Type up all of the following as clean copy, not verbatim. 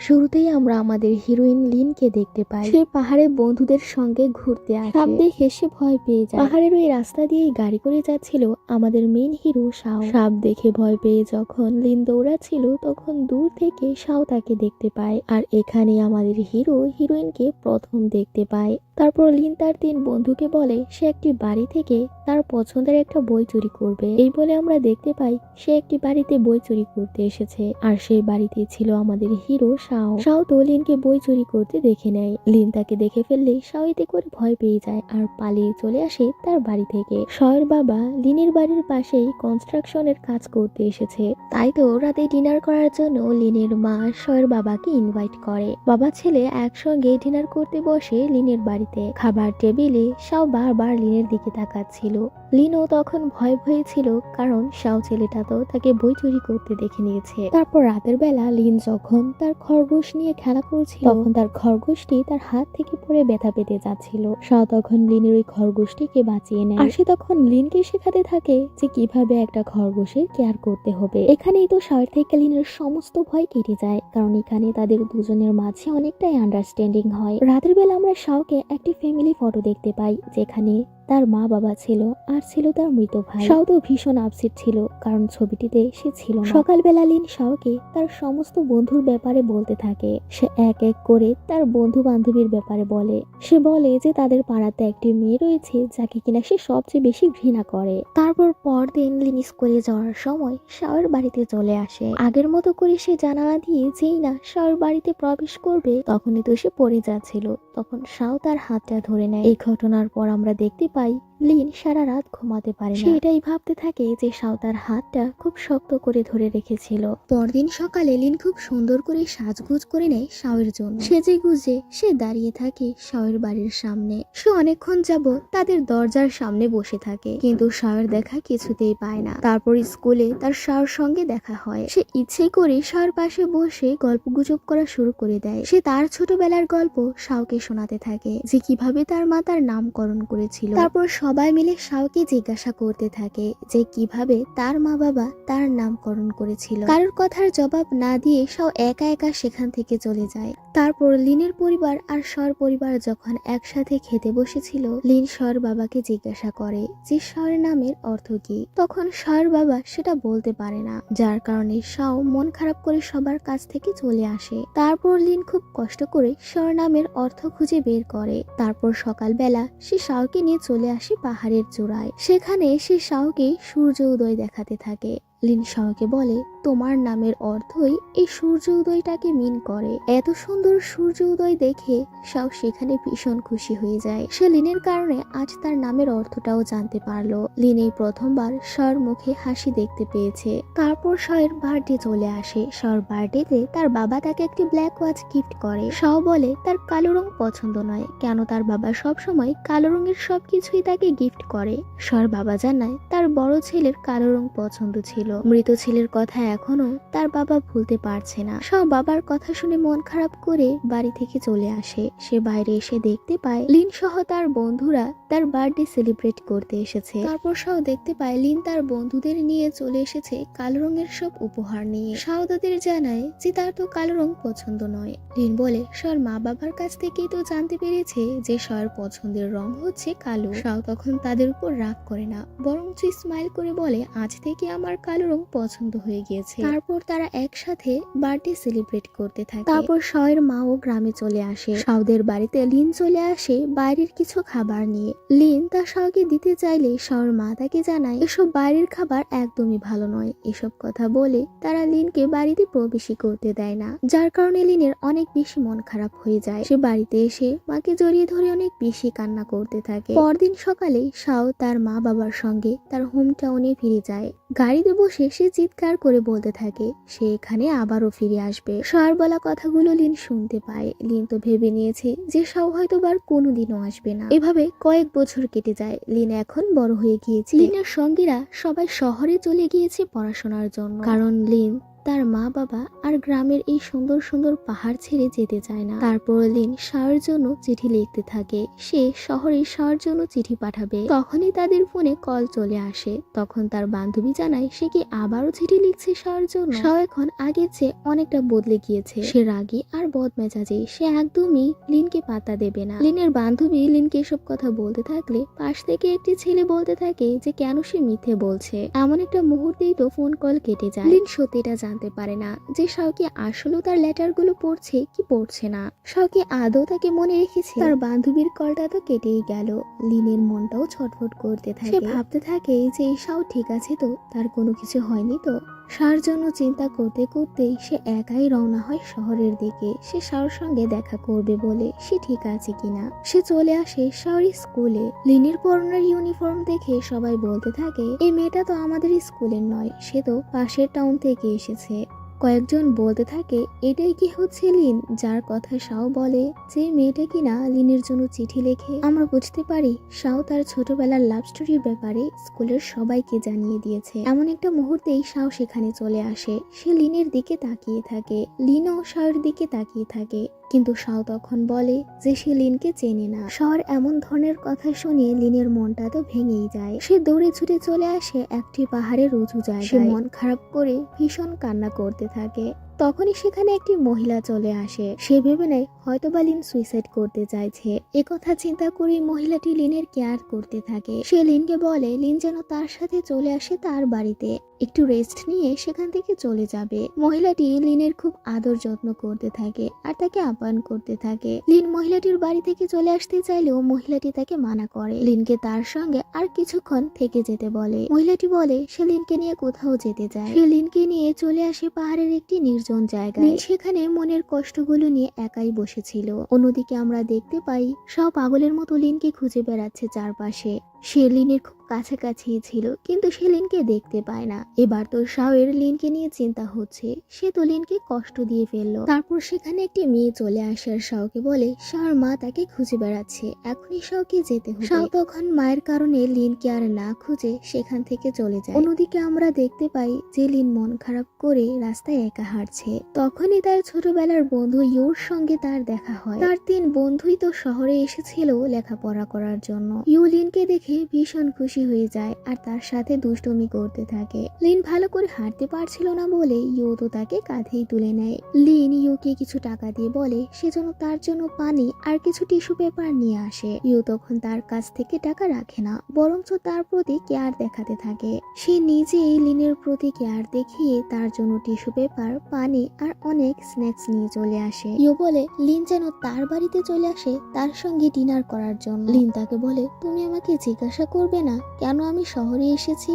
শুরুতেই আমরা আমাদের হিরোইন লিনকে দেখতে পাই। সে পাহাড়ে বন্ধুদের সঙ্গে ঘুরতে আসে। সাপ দেখে সে ভয় পেয়ে যায়। পাহাড়ের ওই রাস্তা দিয়েই গাড়ি করে যাচ্ছিল আমাদের মেইন হিরো শাও। সাপ দেখে ভয় পেয়ে যখন লিন দৌড়াচ্ছিল তখন দূর থেকে শাও তাকে দেখতে পায়। আর এখানে আমাদের হিরো হিরোইনকে প্রথম দেখতে পায়। তারপর লিন তার 3 বন্ধুকে বলে সে একটি বাড়ি থেকে তার পছন্দের একটা বই চুরি করবে। এই বলে আমরা দেখতে পাই সে একটি বাড়িতে বই চুরি করতে এসেছে। আর সেই বাড়িতে ছিল আমাদের হিরো শাও। শাও তো লিনকে বই চুরি করতে দেখে নেয়। লিন তাকে দেখে ফেললে শাও এতে করে ভয় পেয়ে যায় আর পালিয়ে চলে আসে তার বাড়ি থেকে। শাওয়ের বাবা লিনের বাড়ির পাশেই কনস্ট্রাকশনের কাজ করতে এসেছে। তাই তো রাতে ডিনার করার জন্য লিনের মা শাওয়ের বাবাকে ইনভাইট করে। বাবা ছেলে একসঙ্গে ডিনার করতে বসে লিনের বাড়িতে। খাবার টেবিলে শাও বারবার লিনের দিকে তাকাচ্ছিল। লিনও তখন ভয় ভয়ে ছিল, কারণ শাও ছেলেটা তো তাকে বই চুরি করতে দেখে নিয়েছে। তারপর রাতের বেলা লিন যখন তার খরগোশ নিয়ে খেলা করছিল তখন তার খরগোশটি তার হাত থেকে পড়ে ব্যথা পেতে যাচ্ছিল। শাও তখন লিনের ওই খরগোশটিকে বাঁচিয়ে নেয়। আর সে তখন লিনকে শেখাতে থাকে যে কিভাবে একটা খরগোশের কেয়ার করতে হবে। এখানেই তো শাওয়ের থেকে লিনের সমস্ত ভয় কেটে যায়, কারণ এখানে তাদের দুজনের মাঝে অনেকটাই আন্ডারস্ট্যান্ডিং হয়। রাতের বেলা আমরা শাওকে একটি ফ্যামিলি ফটো দেখতে পাই, যেখানে তার মা বাবা ছিল আর ছিল তার মৃত ভাই। শাও তো ভীষণ আপসেট ছিল, কারণ ছবিটিতে সে ছিল না। সকালবেলা লিন শাওকে তার সমস্ত বন্ধুর ব্যাপারে বলতে থাকে। সে এক এক করে তার বন্ধু বান্ধবীর ব্যাপারে বলে। সে বলে যে তাদের পাড়াতে একটি মেয়ে রয়েছে যাকে কিনা সে সবচেয়ে বেশি ঘৃণা করে। তারপর পরদিন লিন স্কুলে যাওয়ার সময় শাওয়ের বাড়িতে চলে আসে। আগের মতো করে সে জানালা দিয়ে যেই না শাওয়ের বাড়িতে প্রবেশ করবে তখনই তো সে পড়ে যাচ্ছিল। তখন শাও তার হাতটা ধরে নেয়। এই ঘটনার পর আমরা দেখতে পাই লিন সারা রাত ঘুমাতে পারে না। সে এটাই ভাবতে থাকে যে শাও তার হাতটা খুব শক্ত করে ধরে রেখেছিল। পরদিন সকালে লিন খুব সুন্দর করে সাজগুজ করে নেয় শাওয়ের জন্য। সেজে গুজে সে দাঁড়িয়ে থাকে শাওয়ের বাড়ির সামনে। সে অনেকক্ষণ যাবত তাদের দরজার সামনে বসে থাকে, কিন্তু শাওয়ের দেখা কিছুতেই পায় না। তারপর স্কুলে তার শাওর সঙ্গে দেখা হয়। সে ইচ্ছে করে শাওর পাশে বসে গল্প গুজব করা শুরু করে দেয়। সে তার ছোটবেলার গল্প শাওকে শোনাতে থাকে, যে কিভাবে তার মা তার নামকরণ করেছিল। তারপর সবাই মিলে শাওকে জিজ্ঞাসা করতে থাকে যে কিভাবে তার মা বাবা তার নামকরণ করেছিল। কারোর কথার জবাব না দিয়ে শাও একা একা সেখান থেকে চলে যায়। তারপর লিনের পরিবার আর শাওর পরিবার যখন একসাথে খেতে বসেছিল, লিন শাওর বাবাকে জিজ্ঞাসা করে যে শাওর নামের অর্থ কি। তখন শাওর বাবা সেটা বলতে পারে না, যার কারণে শাও মন খারাপ করে সবার কাছ থেকে চলে আসে। তারপর লিন খুব কষ্ট করে শাওর নামের অর্থ খুঁজে বের করে। তারপর সকালবেলা সে শাওকে নিয়ে চলে আসে পাহাড়ের চূড়ায়। সেখানে সে শাওকে সূর্য উদয় দেখাতে থাকে। লিন শাওকে বলে তোমার নামের অর্থই এই সূর্য উদয়টাকে মিন করে। এত সুন্দর সূর্য উদয় দেখে শাও সেখানে ভীষণ খুশি হয়ে যায়। সে লিনের কারণে আজ তার নামের অর্থটাও জানতে পারলো। লিন এই প্রথমবার শাওর মুখে হাসি দেখতে পেয়েছে। তারপর শাওয়ের বার্থডে চলে আসে। শাওর বার্থডেতে তার বাবা তাকে একটি ব্ল্যাক ওয়াচ গিফট করে। শাও বলে তার কালো রং পছন্দ নয়, কেন তার বাবা সব সময় কালো রঙের সবকিছুই তাকে গিফট করে। শাওর বাবা জানায় তার বড় ছেলের কালো রং পছন্দ ছিল। মৃত ছেলের কথা এখনো তার বাবা ভুলতে পারছে না। শাও বাবার কথা শুনে মন খারাপ করে বাড়ি থেকে চলে আসে। সে বাইরে এসে দেখতে পায় লিন সহ তার বন্ধুরা তার বার্থডে সেলিব্রেট করতে এসেছে। তারপর শাও দেখতে পায় লিন তার বন্ধুদের নিয়ে চলে এসেছে কালো রঙের সব উপহার নিয়ে। শাও তাদের জানায় যে তার তো কালো রং পছন্দ নয়। লিন বলে শাওর মা বাবার কাছ থেকেই তো জানতে পেরেছে যে শাওর পছন্দের রং হচ্ছে কালো। শাও তখন তাদের উপর রাগ করে না, বরঞ্চ স্মাইল করে বলে আজ থেকে আমার কালো রং পছন্দ হয়ে গিয়েছে। তারপর তারা একসাথে বার্থডে সেলিব্রেট করতে থাকে। তারপর শাওয়ের মাও গ্রামে চলে আসে। শাওদের বাড়িতে লিন চলে আসে বাইরের কিছু খাবার নিয়ে। লিন তা শাওকে দিতে চাইলে শাওর মা তাকে জানায় এসব বাইরের খাবার একদমই ভালো নয়। এসব কথা বলে তারা লিনকে বাড়িতে প্রবেশই করতে দেয় না, যার কারণে লিনের অনেক বেশি মন খারাপ হয়ে যায়। সে বাড়িতে এসে মাকে জড়িয়ে ধরে অনেক বেশি কান্না করতে থাকে। পরদিন সকালে শাও তার মা বাবার সঙ্গে তার হোম টাউনে ফিরে যায়। গাড়িতে বসে সে চিৎকার করে বলতে থাকে সে এখানে আবারও ফিরে আসবে। শাওর বলা কথাগুলো লিন শুনতে পায়। লিন তো ভেবে নিয়েছে যে শাও হয়তো বার কোনোদিনও আসবে না। এভাবে কয়েক বছর কেটে যায়। লিন এখন বড় হয়ে গিয়েছে। লিনের সঙ্গীরা সবাই শহরে চলে গিয়েছে পড়াশোনার জন্য, কারণ লিন তার মা বাবা আর গ্রামের এই সুন্দর সুন্দর পাহাড় ছেড়ে যেতে চায় না। তারপর লিন শাওয়ের জন্য চিঠি লিখতে থাকে। সে শহরে শাওয়ের জন্য চিঠি পাঠাবে। তখনই তাদের ফোনে কল চলে আসে। তখন তার বান্ধবী জানায় সে কি আবারও চিঠি লিখছে শাওয়ের জন্য। শাও এখন আগের চেয়ে অনেকটা বদলে গিয়েছে। সে রাগী আর বদমেজাজি। সে একদমই লিনকে পাত্তা দেবে না। লিনের বান্ধবী লিনকে এসব কথা বলতে থাকলে পাশ থেকে একটি ছেলে বলতে থাকে যে কেন সে মিথ্যে বলছে। এমন একটা মুহূর্তেই তো ফোন কল কেটে যায়। লিন সত্যিটা জানতে পারে না যে শাও কি আসলেও তার লেটার গুলো পড়ছে কি পড়ছে না। শাও কি আদৌ তাকে মনে রেখেছে। তার বান্ধবীর কলটা তো কেটেই গেল। লিনের মনটাও ছটফট করতে থাকে। সে ভাবতে থাকে যে এই শাও ঠিক আছে তো, তার কোনো কিছু হয়নি তো। শাওর জন্য চিন্তা করতে করতেই সে একাই রওনা হয় শহরের দিকে। সে শাওর সঙ্গে দেখা করবে বলে সে ঠিক আছে কিনা। সে চলে আসে শাওর স্কুলে। লিনের পরনের ইউনিফর্ম দেখে সবাই বলতে থাকে এই মেয়েটা তো আমাদের স্কুলের নয়, সে তো পাশের টাউন থেকে এসেছে। কয়েকজন বলতে থাকে এটাই কি হচ্ছে লিন, যার কথা শাও বলে যে মেয়েটা কিনা লিনের জন্য চিঠি লেখে। আমরা বুঝতে পারি শাও তার ছোটবেলার লাভ স্টোরির ব্যাপারে স্কুলের সবাইকে জানিয়ে দিয়েছে। এমন একটা মুহূর্তেই শাও সেখানে চলে আসে। সে লিনের দিকে তাকিয়ে থাকে। লিনও শাওর দিকে তাকিয়ে থাকে, কিন্তু শাও তখন বলে যে সে লিনকে চেনে না। শাওর এমন ধরনের কথা শুনে লিনের মনটা তো ভেঙেই যায়। সে দৌড়ে ছুটে চলে আসে একটি পাহাড়ের উঁচু জায়গায়। সে মন খারাপ করে ভীষণ কান্না করতে থাকে। তখনই সেখানে একটি মহিলা চলে আসে। সে ভেবে নেয় হয়তোবা লিন সুইসাইড করতে চাইছে। একথা চিন্তা করে মহিলাটি লিনের কেয়ার করতে থাকে। সে লিনকে বলে লিন যেন তার সাথে চলে আসে তার বাড়িতে, একটু রেস্ট নিয়ে সেখান থেকে চলে যাবে। মহিলাটি লিনের খুব আদর যত্ন করতে থাকে আর তাকে আপ্যায়ন করতে থাকে। লিন মহিলাটির বাড়ি থেকে চলে আসতে চাইলেও মহিলাটি তাকে মানা করে। লিনকে তার সঙ্গে আর কিছুক্ষণ থেকে যেতে বলে। মহিলাটি বলে সে লিনকে নিয়ে কোথাও যেতে চায়। সে লিনকে নিয়ে চলে আসে পাহাড়ের একটি নির্জন জায়গায়। সেখানে মনের কষ্টগুলো নিয়ে একাই বসেছিল। অন্যদিকে আমরা দেখতে পাই সব পাগলের মতো লিনকে খুঁজে বেড়াচ্ছে চারপাশে। সে লিনের খুব কাছাকাছি ছিল, কিন্তু সে লিনকে দেখতে পায় না। এবার তো শাওয়ের লিনকে নিয়ে চিন্তা হচ্ছে। সে তো লিনকে কষ্ট দিয়ে ফেললো। তারপর সেখানে একটি মেয়ে চলে আসে আর শাওকে বলে শাওর মা তাকে খুঁজে বেড়াচ্ছে, এখনই শাওকে যেতে হবে। শাও তখন মায়ের কারণে লিনকে আর না খুঁজে সেখান থেকে চলে যায়। অন্যদিকে আমরা দেখতে পাই যে লিন মন খারাপ করে রাস্তায় একা হাঁটছে। তখনই তার ছোটবেলার বন্ধু ইউর সঙ্গে তার দেখা হয়। তার 3 বন্ধুই তো শহরে এসেছিল লেখাপড়া করার জন্য। ইউ লিনকে দেখে ভীষণ খুশি হয়ে যায় আর তার সাথে দুষ্টুমি করতে থাকে। লিন ভালো করে হাঁটতে পারছিল না বলে ইউ তো তাকে কাঁধেই তুলে নেয়। লিন ইউকে কিছু টাকা দিয়ে বলে সেজন্য তার জন্য পানি আর কিছু টিস্যু পেপার নিয়ে আসে। ইউ তখন তার কাছ থেকে টাকা রাখে না, বরঞ্চ তার প্রতি কেয়ার দেখাতে থাকে। সে নিজেই লিনের প্রতি কেয়ার দেখিয়ে তার জন্য টিস্যু পেপার, পানি আর অনেক স্ন্যাক্স নিয়ে চলে আসে। ইউ বলে লিন যেন তার বাড়িতে চলে আসে তার সঙ্গে ডিনার করার জন্য। লিন তাকে বলে তুমি আমাকে জিজ্ঞাসা করবে না কেন আমি শহরে এসেছি।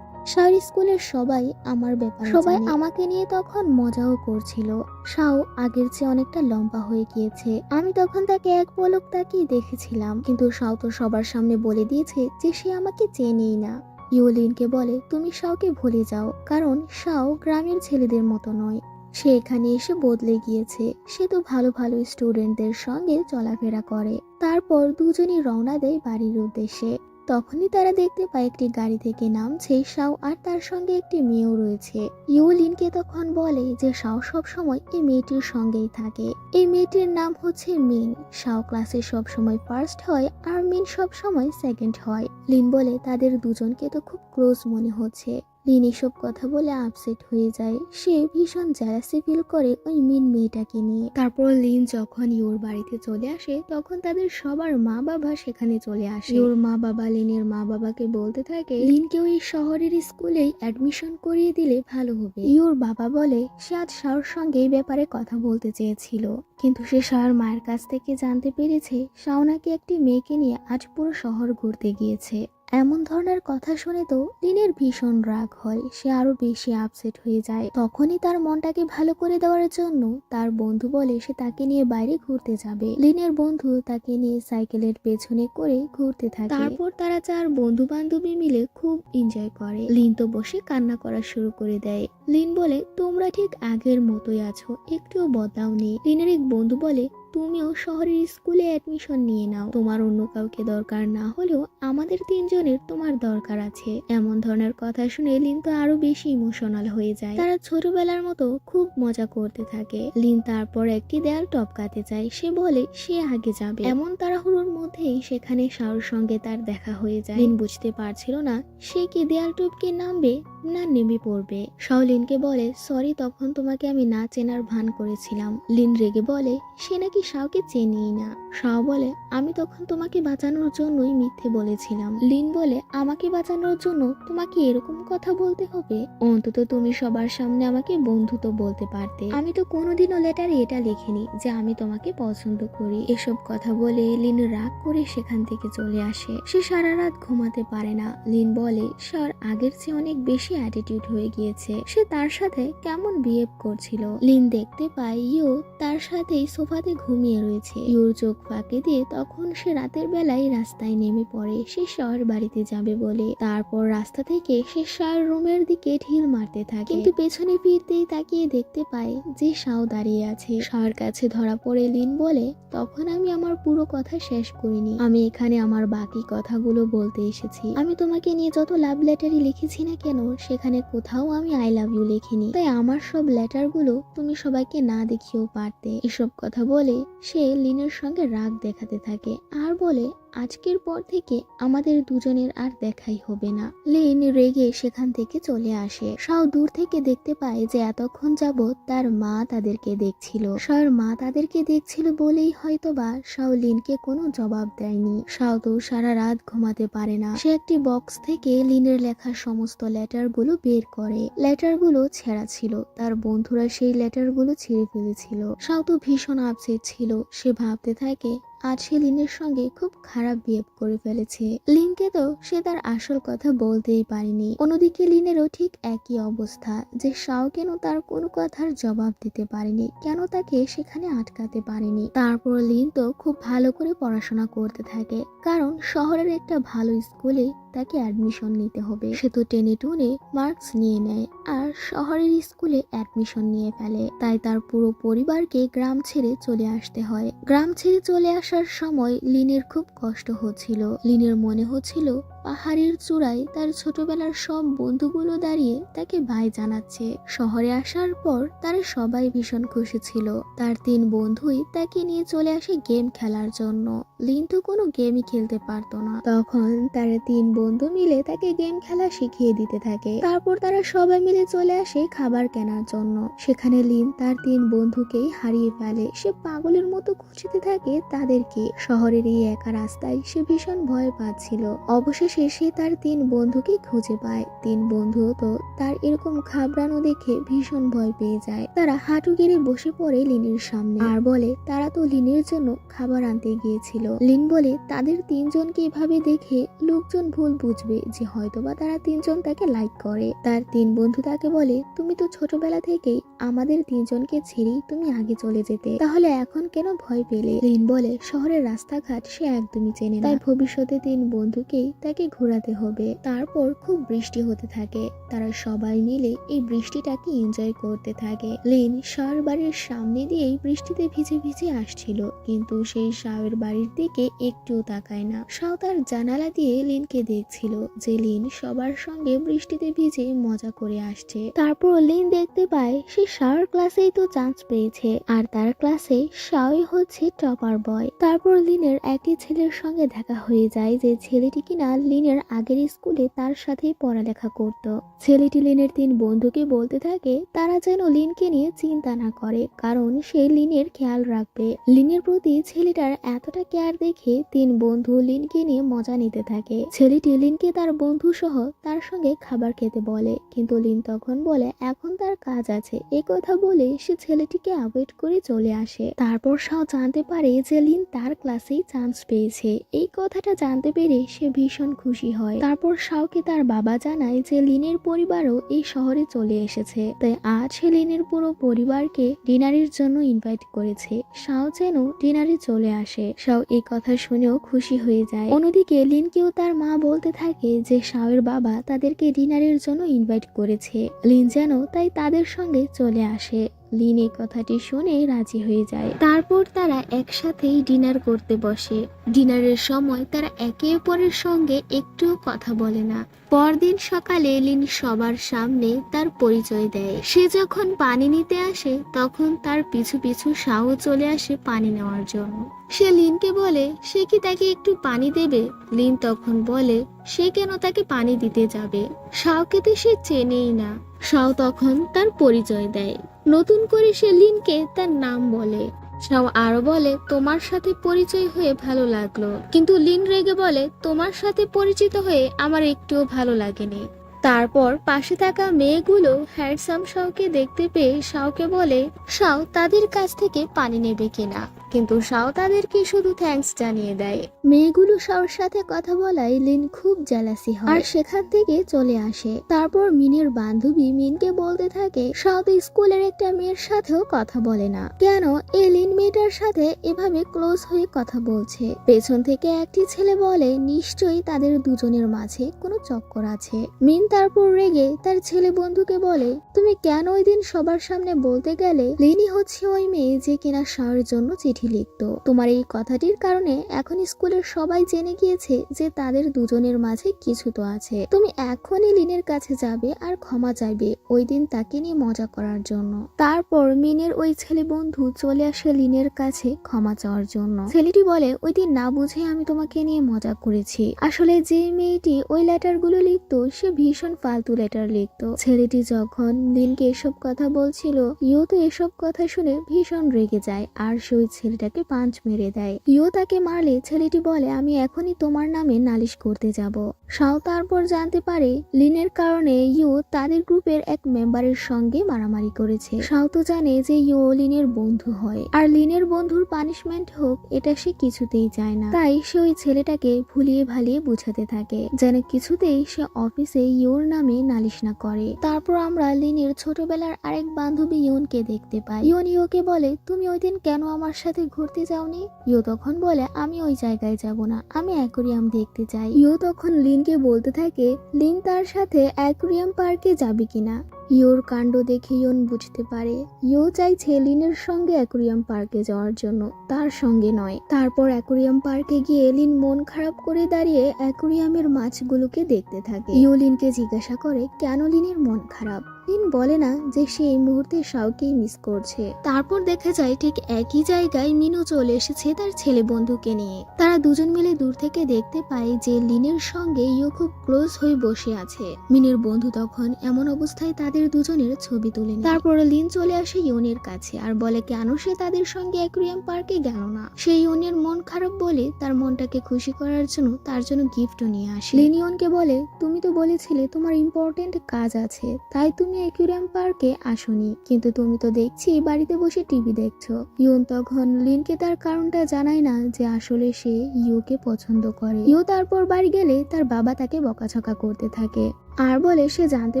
শাওর স্কুলের সবাই আমার ব্যাপারে সবাই আমাকে নিয়ে তখন মজাও করছিল। শাও আগের চেয়ে অনেকটা লম্বা হয়ে গিয়েছে। আমি তখন তাকে এক পলক তাকিয়ে দেখেছিলাম, কিন্তু শাও তো সবার সামনে বলে দিয়েছে যে সে আমাকে চেনেই না। ইউলিনকে বলে তুমি শাওকে ভুলে যাও, কারণ শাও গ্রামের ছেলেদের মতো নয়। সে এখানে এসে বদলে গিয়েছে। সে তো ভালো ভালো স্টুডেন্টদের সঙ্গে চলাফেরা করে। তারপর দুজনই রওনা দেয় বাড়ির উদ্দেশ্যে। তখনই তারা দেখতে পায় একটি গাড়ি থেকে নামছে শাও আর তার সঙ্গে একটি মেয়েও রয়েছে। ইউলিনকে তখন বলে যে শাও সব সময় এই মেয়েটির সঙ্গেই থাকে। এই মেয়েটির নাম হচ্ছে মিন। শাও ক্লাসে সব সময় ফার্স্ট হয় আর মিন সব সময় সেকেন্ড হয়। লিন বলে তাদের দুজনকে তো খুব ক্লোজ মনে হচ্ছে। লিন এসব কথা বলে আপসেট হয়ে যায়। সে ভীষণ জেলাসি ফিল করে ওই মিন মেয়েটাকে নিয়ে। তারপর লিন যখন ইউর বাড়িতে চলে আসে তখন তাদের সবার মা বাবা সেখানে চলে আসে। ইউর মা বাবা লিনের মা বাবাকে বলতে থাকে লিনকে ওই শহরের স্কুলেই অ্যাডমিশন করিয়ে দিলে ভালো হবে। ইউর বাবা বলে সে আজ শাওর সঙ্গে এই ব্যাপারে কথা বলতে চেয়েছিল, কিন্তু সে শাওর মায়ের কাছ থেকে জানতে পেরেছে শাও নাকি একটি মেয়েকে নিয়ে আজ পুরো শহর ঘুরতে গিয়েছে। এমন ধরনের কথা শুনে তো লিনের ভীষণ রাগ হয়। সে আরো বেশি আপসেট হয়ে যায়। তখনই তার মনটাকে ভালো করে দেওয়ার জন্য তার বন্ধু বলে সে তাকে নিয়ে বাইরে ঘুরতে যাবে। লিনের বন্ধু তাকে নিয়ে সাইকেলের পেছনে করে ঘুরতে থাকে। তারপর তারা 4 বন্ধু বান্ধবী মিলে খুব এনজয় করে। লিন তো বসে কান্না করা শুরু করে দেয়। লিন বলে তোমরা ঠিক আগের মতোই আছো, একটুও বদলাওনি। লিনের এক বন্ধু বলে তুমিও শহরের স্কুলে অ্যাডমিশন নিয়ে নাও। তোমার অন্য কাউকে দরকার না হলেও আমাদের তিনজনের তোমার দরকার আছে। এমন ধরনের কথা শুনে লিন তো আরো বেশি ইমোশনাল হয়ে যায়। তারা ছোটবেলার মতো খুব মজা করতে থাকে। লিন তারপর একটি দেয়াল টপকাতে চায়। সে বলে সে আগে যাবে। এমন তাড়াহুড়োর মধ্যেই সেখানে শাওর সঙ্গে তার দেখা হয়ে যায়। লিন বুঝতে পারছিল না সে কি দেয়াল টপকে নামবে না নেমে পড়বে। শাও লিনকে বলে সরি, তখন তোমাকে আমি না চেনার ভান করেছিলাম। লিন রেগে বলে সে নাকি শাওকে চেনেই না। শাও বলে আমি তখন তোমাকে বাঁচানোর জন্যই মিথ্যে বলেছিলাম। লিন বলে আমাকে বাঁচানোর জন্য তোমাকে এরকম কথা বলতে হবে? অন্তত তুমি সবার সামনে আমাকে বন্ধু তো বলতে পারতে। আমি তো কোনোদিনও লেটারে এটা লিখিনি যে আমি তোমাকে পছন্দ করি। এসব কথা বলে লিন রাগ করে সেখান থেকে চলে আসে। সে সারা রাত ঘুমাতে পারে না। লিন বলে শাওর আগের চেয়ে অনেক বেশি অ্যাটিটিউড হয়ে গিয়েছে। সে তার সাথে কেমন বিহেভ করছিল। লিন দেখতে পায় ইউ তার সাথেই সোফাতে ঘুমিয়ে রয়েছে। ইউর চোখ ফাঁকে দিয়ে তখন সে রাতের বেলায় রাস্তায় নেমে পড়ে সে শাওর বাড়িতে যাবে বলে। তারপর রাস্তা থেকে সে শাওর রুমের দিকে ঢিল মারতে থাকে, কিন্তু পেছনে ফিরতেই তাকিয়ে দেখতে পায় যে শাও দাঁড়িয়ে আছে। শাওর কাছে ধরা পড়ে লিন বলে তখন আমি আমার পুরো কথা শেষ করিনি, আমি এখানে আমার বাকি কথাগুলো বলতে এসেছি। আমি তোমাকে নিয়ে যত লাভ লেটারই লিখেছি না কেন সেখানে কোথাও আমি আই লাভ ইউ লিখিনি, তাই আমার সব লেটারগুলো তুমি সবাইকে না দেখিয়েও পারতে। এসব কথা বলে সে লিনের সঙ্গে রাগ দেখাতে থাকে আর বলে আজকের পর থেকে আমাদের দুজনের আর দেখাই হবে না। লিন রেগে সেখান থেকে চলে আসে। শাও দূর থেকে দেখতে পায় যে এতক্ষণ যাবৎ তার মা তাদেরকে দেখছিল। শাওর মা তাদেরকে দেখছিল বলেই হয়তোবা শাও লিনকে কোনো জবাব দেয়নি। শাও তো সারা রাত ঘুমাতে পারে না। সে একটি বক্স থেকে লিনের লেখা সমস্ত লেটারগুলো বের করে। লেটারগুলো ছেঁড়া ছিল, তার বন্ধুরা সেই লেটারগুলো ছিঁড়ে ফেলেছিল। শাও তো ভীষণ আপসেট ছিল। সে ভাবতে থাকে আজ সে লিনের সঙ্গে খুব খারাপ বিহেভ করে ফেলেছে। লিনকে তো সে তার আসল কথা বলতেই পারেনি। অন্যদিকে লিনেরও ঠিক একই অবস্থা যে শাও কেন তার কোনো কথার জবাব দিতে পারেনি, কেন তাকে সেখানে আটকাতে পারেনি। তারপর লিন তো খুব ভালো করে পড়াশোনা করতে থাকে, কারণ শহরের একটা ভালো স্কুলে তাকে অ্যাডমিশন নিতে হবে। সে তো টেনে টুনে মার্কস নিয়ে নেয় আর শহরের স্কুলে অ্যাডমিশন নিয়ে ফেলে। তাই তার পুরো পরিবারকে গ্রাম ছেড়ে চলে আসতে হয়। গ্রাম ছেড়ে চলে আসার সময় লিনের খুব কষ্ট হচ্ছিল। লিনের মনে হচ্ছিল পাহাড়ের চূড়ায় তার ছোটবেলার সব বন্ধুগুলো দাঁড়িয়ে তাকে বাই জানাচ্ছে। শহরে আসার পর তারা সবাই ভীষণ খুশি ছিল। তার 3 বন্ধুই তাকে নিয়ে চলে আসে গেম খেলার জন্য। লিন তো কোনো গেমই খেলতে পারতো না। তখন তারা 3 বন্ধু মিলে তাকে গেম খেলা শিখিয়ে দিতে থাকে। তারপর তারা সবাই মিলে চলে আসে খাবার কেনার জন্য। সেখানে লিন তার 3 বন্ধুকেই হারিয়ে ফেলে। সে পাগলের মতো খুঁজতে থাকে তাদেরকে। শহরের এই একা রাস্তায় সে ভীষণ ভয় পাচ্ছিল। অবশেষে সে তার 3 বন্ধুকে খুঁজে পায়। 3 বন্ধুও তো তার এরকম ঘাবড়ানো দেখে ভীষণ ভয় পেয়ে যায়। তারা হাঁটু গেড়ে বসে পড়ে লিনের সামনে আর বলে তারা তো লিনের জন্য খাবার আনতে গিয়েছিল। লিন বলে তাদের 3 জনকে এভাবে দেখে লোকজন ভুল বুঝবে যে হয়তোবা তারা 3 জন তাকে লাইক করে। তার 3 বন্ধু তাকে বলে তুমি তো ছোটবেলা থেকেই আমাদের 3 জনকে ছেড়েই তুমি আগে চলে যেতে, তাহলে এখন কেন ভয় পেলে? লিন বলে শহরের রাস্তাঘাট সে একদমই চেনে না, তাই ভবিষ্যতে 3 বন্ধুকেই তাকে ঘোরাতে হবে। তারপর খুব বৃষ্টি হতে থাকে। তারা সবাই মিলে এই বৃষ্টিটাকে এনজয় করতে থাকে। লিন শাওর বাড়ির সামনে দিয়েই বৃষ্টিতে ভিজে ভিজে আসছিল, কিন্তু সেই শাওর বাড়ির দিকে একটুও তাকায় না। শাও তার জানালা দিয়ে লিনকে দেখছিল যে লিন সবার সঙ্গে বৃষ্টিতে ভিজে মজা করে আসছে। তারপর লিন দেখতে পায় সে শাওর ক্লাসেই তো চান্স পেয়েছে আর তার ক্লাসে শাওই হচ্ছে টপার বয়। তারপর লিনের একটি ছেলের সঙ্গে দেখা হয়ে যায় যে ছেলেটি কিনা লিনের আগের স্কুলে তার সাথেই পড়ালেখা করত। ছেলেটি লিনের 3 বন্ধুকে বলতে থাকে তারা যেন লিনকে নিয়ে চিন্তা না করে, কারণ সে লিনের খেয়াল রাখবে। লিনের প্রতি ছেলেটার এতটা কেয়ার দেখে 3 বন্ধু লিনকে নিয়ে মজা নিতে থাকে। ছেলেটি লিনকে তার বন্ধু সহ তার সঙ্গে খাবার খেতে বলে, কিন্তু লিন তখন বলে এখন তার কাজ আছে। এই কথা বলে সে ছেলেটিকে অ্যাভয়েড করে চলে আসে। তারপর শাও জানতে পারে যে লিন তার ক্লাসেই চান্স পেয়েছে। এই কথাটা জানতে পেরে সে ভীষণ খুশি হয়। তারপর শাওকে তার বাবা জানায় যে লিনের পরিবারও এই শহরে চলে এসেছে, তাই আজ সে লিনের পুরো পরিবারকে ডিনারের জন্য ইনভাইট করেছে। শাও যেন ডিনারে চলে আসে। শাও এই কথা শুনেও খুশি হয়ে যায়। অন্যদিকে লিনকেও তার মা বলতে থাকে যে শাওয়ের বাবা তাদেরকে ডিনারের জন্য ইনভাইট করেছে। লিন যেন তাই তাদের সঙ্গে চলে আসে। লিন এই কথাটি শুনে রাজি হয়ে যায়। তারপর তারা একসাথেই ডিনার করতে বসে। ডিনারের সময় তারা একে অপরের সঙ্গে একটুও কথা বলে না। পরদিন সকালে লিন সবার সামনে তার পরিচয় দেয়। সে যখন পানি নিতে আসে তখন তার পিছু পিছু শাও চলে আসে পানি নেওয়ার জন্য। সে লিনকে বলে সে কি তাকে একটু পানি দেবে। লিন তখন বলে সে কেন তাকে পানি দিতে যাবে, শাওকে তো সে চেনেই না। শাও তখন তার পরিচয় দেয়। নতুন করে সে লিনকে তার নাম বলে। শাও আরো বলে তোমার সাথে পরিচয় হয়ে ভালো লাগলো, কিন্তু লিন রেগে বলে তোমার সাথে পরিচিত হয়ে আমার একটুও ভালো লাগেনি। তারপর পাশে থাকা মেয়েগুলো হ্যান্ডসাম শাওকে দেখতে পেয়ে শাওকে বলে শাও তাদের কাছ থেকে পানি নেবে কিনা, কিন্তু শাও তাদেরকে শুধু থ্যাঙ্কস জানিয়ে দেয়। মেয়েগুলো শাওর সাথে কথা বলায় লিন খুব জেলাসি হয় আর সেখান থেকে চলে আসে। তারপর মিনের বান্ধবী মিনকে বলতে থাকে শাও তো স্কুলের একটা মেয়ের সাথেও কথা বলে না, কেন এই লিন মেয়েটার সাথে এভাবে ক্লোজ হয়ে কথা বলছে। পেছন থেকে একটি ছেলে বলে নিশ্চয়ই তাদের দুজনের মাঝে কোনো চক্কর আছে। মিন তারপর রেগে তার ছেলে বন্ধুকে বলে তুমি কেন ওই দিন সবার সামনে বলতে গেলে লিনই হচ্ছে ওই মেয়ে যে কিনা শাওর জন্য চিঠি লিখতো। তোমার এই কথাটির কারণে এখন স্কুলের সবাই জেনে গিয়েছে যে তাদের দুজনের মাঝে কিছু তো আছে। তুমি এখনই লিনের কাছে যাবে আর ক্ষমা চাইবে ওই দিন তাকে নিয়ে মজা করার জন্য। তারপর মিনের ওই ছেলে বন্ধু চলে আসে লিনের কাছে ক্ষমা চাওয়ার জন্য। ছেলেটি বলে ওই দিন না বুঝে আমি তোমাকে নিয়ে মজা করেছি। আসলে যে মেয়েটি ওই লেটার গুলো লিখতো সে ভীষণ ফালতু লেটার লিখতো। ছেলেটি যখন লিনকে এসব কথা বলছিল ইও তো এসব কথা শুনে ভীষণ রেগে যায় আর সে ছেলেটাকে পাঁচ মেরে দেয়। ইও তাকে মারলে ছেলেটি বলে আমি এখনই তোমার নামে নালিশ করতে যাব। শাও তারপর জানতে পারে লিনের কারণে ইও তাদের গ্রুপের এক মেম্বারের সঙ্গে মারামারি করেছে। শাও তো জানে যে ইও লিনের বন্ধু হয় আর লিনের বন্ধুর পানিশমেন্ট হোক এটা সে কিছুতেই চায় না। তাই সে ওই ছেলেটাকে ভুলিয়ে ভালিয়ে বুঝাতে থাকে যেন কিছুতেই সে অফিসে ইওর নামে নালিশ না করে। তারপর আমরা লিনের ছোটবেলার আরেক বান্ধবী ইয়নকে দেখতে পাই। ইয়ন ইওকে বলে তুমি ওই দিন কেন আমার সাথে ঘুরতে যাওনি। ইও তখন বলে আমি ওই জায়গায় যাব না, আমি অ্যাকোরিয়াম দেখতে চাই। ইও তখন লিনকে বলতে থাকে লিন তার সাথে অ্যাকোরিয়াম পার্কে যাবে কিনা। ইওর কাণ্ড দেখে ইয়ন বুঝতে পারে ইও চাইছে লিনের সঙ্গে অ্যাকোরিয়াম পার্কে যাওয়ার জন্য, তার সঙ্গে নয়। তারপর অ্যাকোরিয়াম পার্কে গিয়ে লিন মন খারাপ করে দাঁড়িয়ে অ্যাকোরিয়ামের মাছগুলোকে দেখতে থাকে। ইও লিনকে জিজ্ঞাসা করে কেন লিনের মন খারাপ। লিন বলে না যে সে এই মুহূর্তে শাওকেই মিস করছে। তারপর দেখা যায় ঠিক একই জায়গায় মিনও চলে এসেছে তার ছেলে বন্ধুকে নিয়ে। তারা দুজন মিলে দূর থেকে দেখতে পায় যে লিনের সঙ্গে ইও খুব ক্লোজ হয়ে বসে আছে। মিনের বন্ধু তখন এমন অবস্থায় তাদের দুজনের ছবি তুলে নেয়। তারপর লিন চলে আসে ইয়নের কাছে আর বলে কেন সে তাদের সঙ্গে অ্যাকোরিয়াম পার্কে গেল না। সে ইয়নের মন খারাপ বলে তার মনটাকে খুশি করার জন্য তার জন্য গিফটও নিয়ে আসে। লিন ইয়নকে বলে তুমি তো বলেছিলে তোমার ইম্পর্টেন্ট কাজ আছে তাই তুমি অ্যাকোরিয়াম পার্কে আসোনি, কিন্তু তুমি তো দেখছি বাড়িতে বসে টিভি দেখছো। ইয়ন তখন লিনকে তার কারণটা জানায় না যে আসলে সে ইওকে পছন্দ করে। ইও তারপর বাড়ি গেলে তার বাবা তাকে বকাঝকা করতে থাকে আর বলে সে জানতে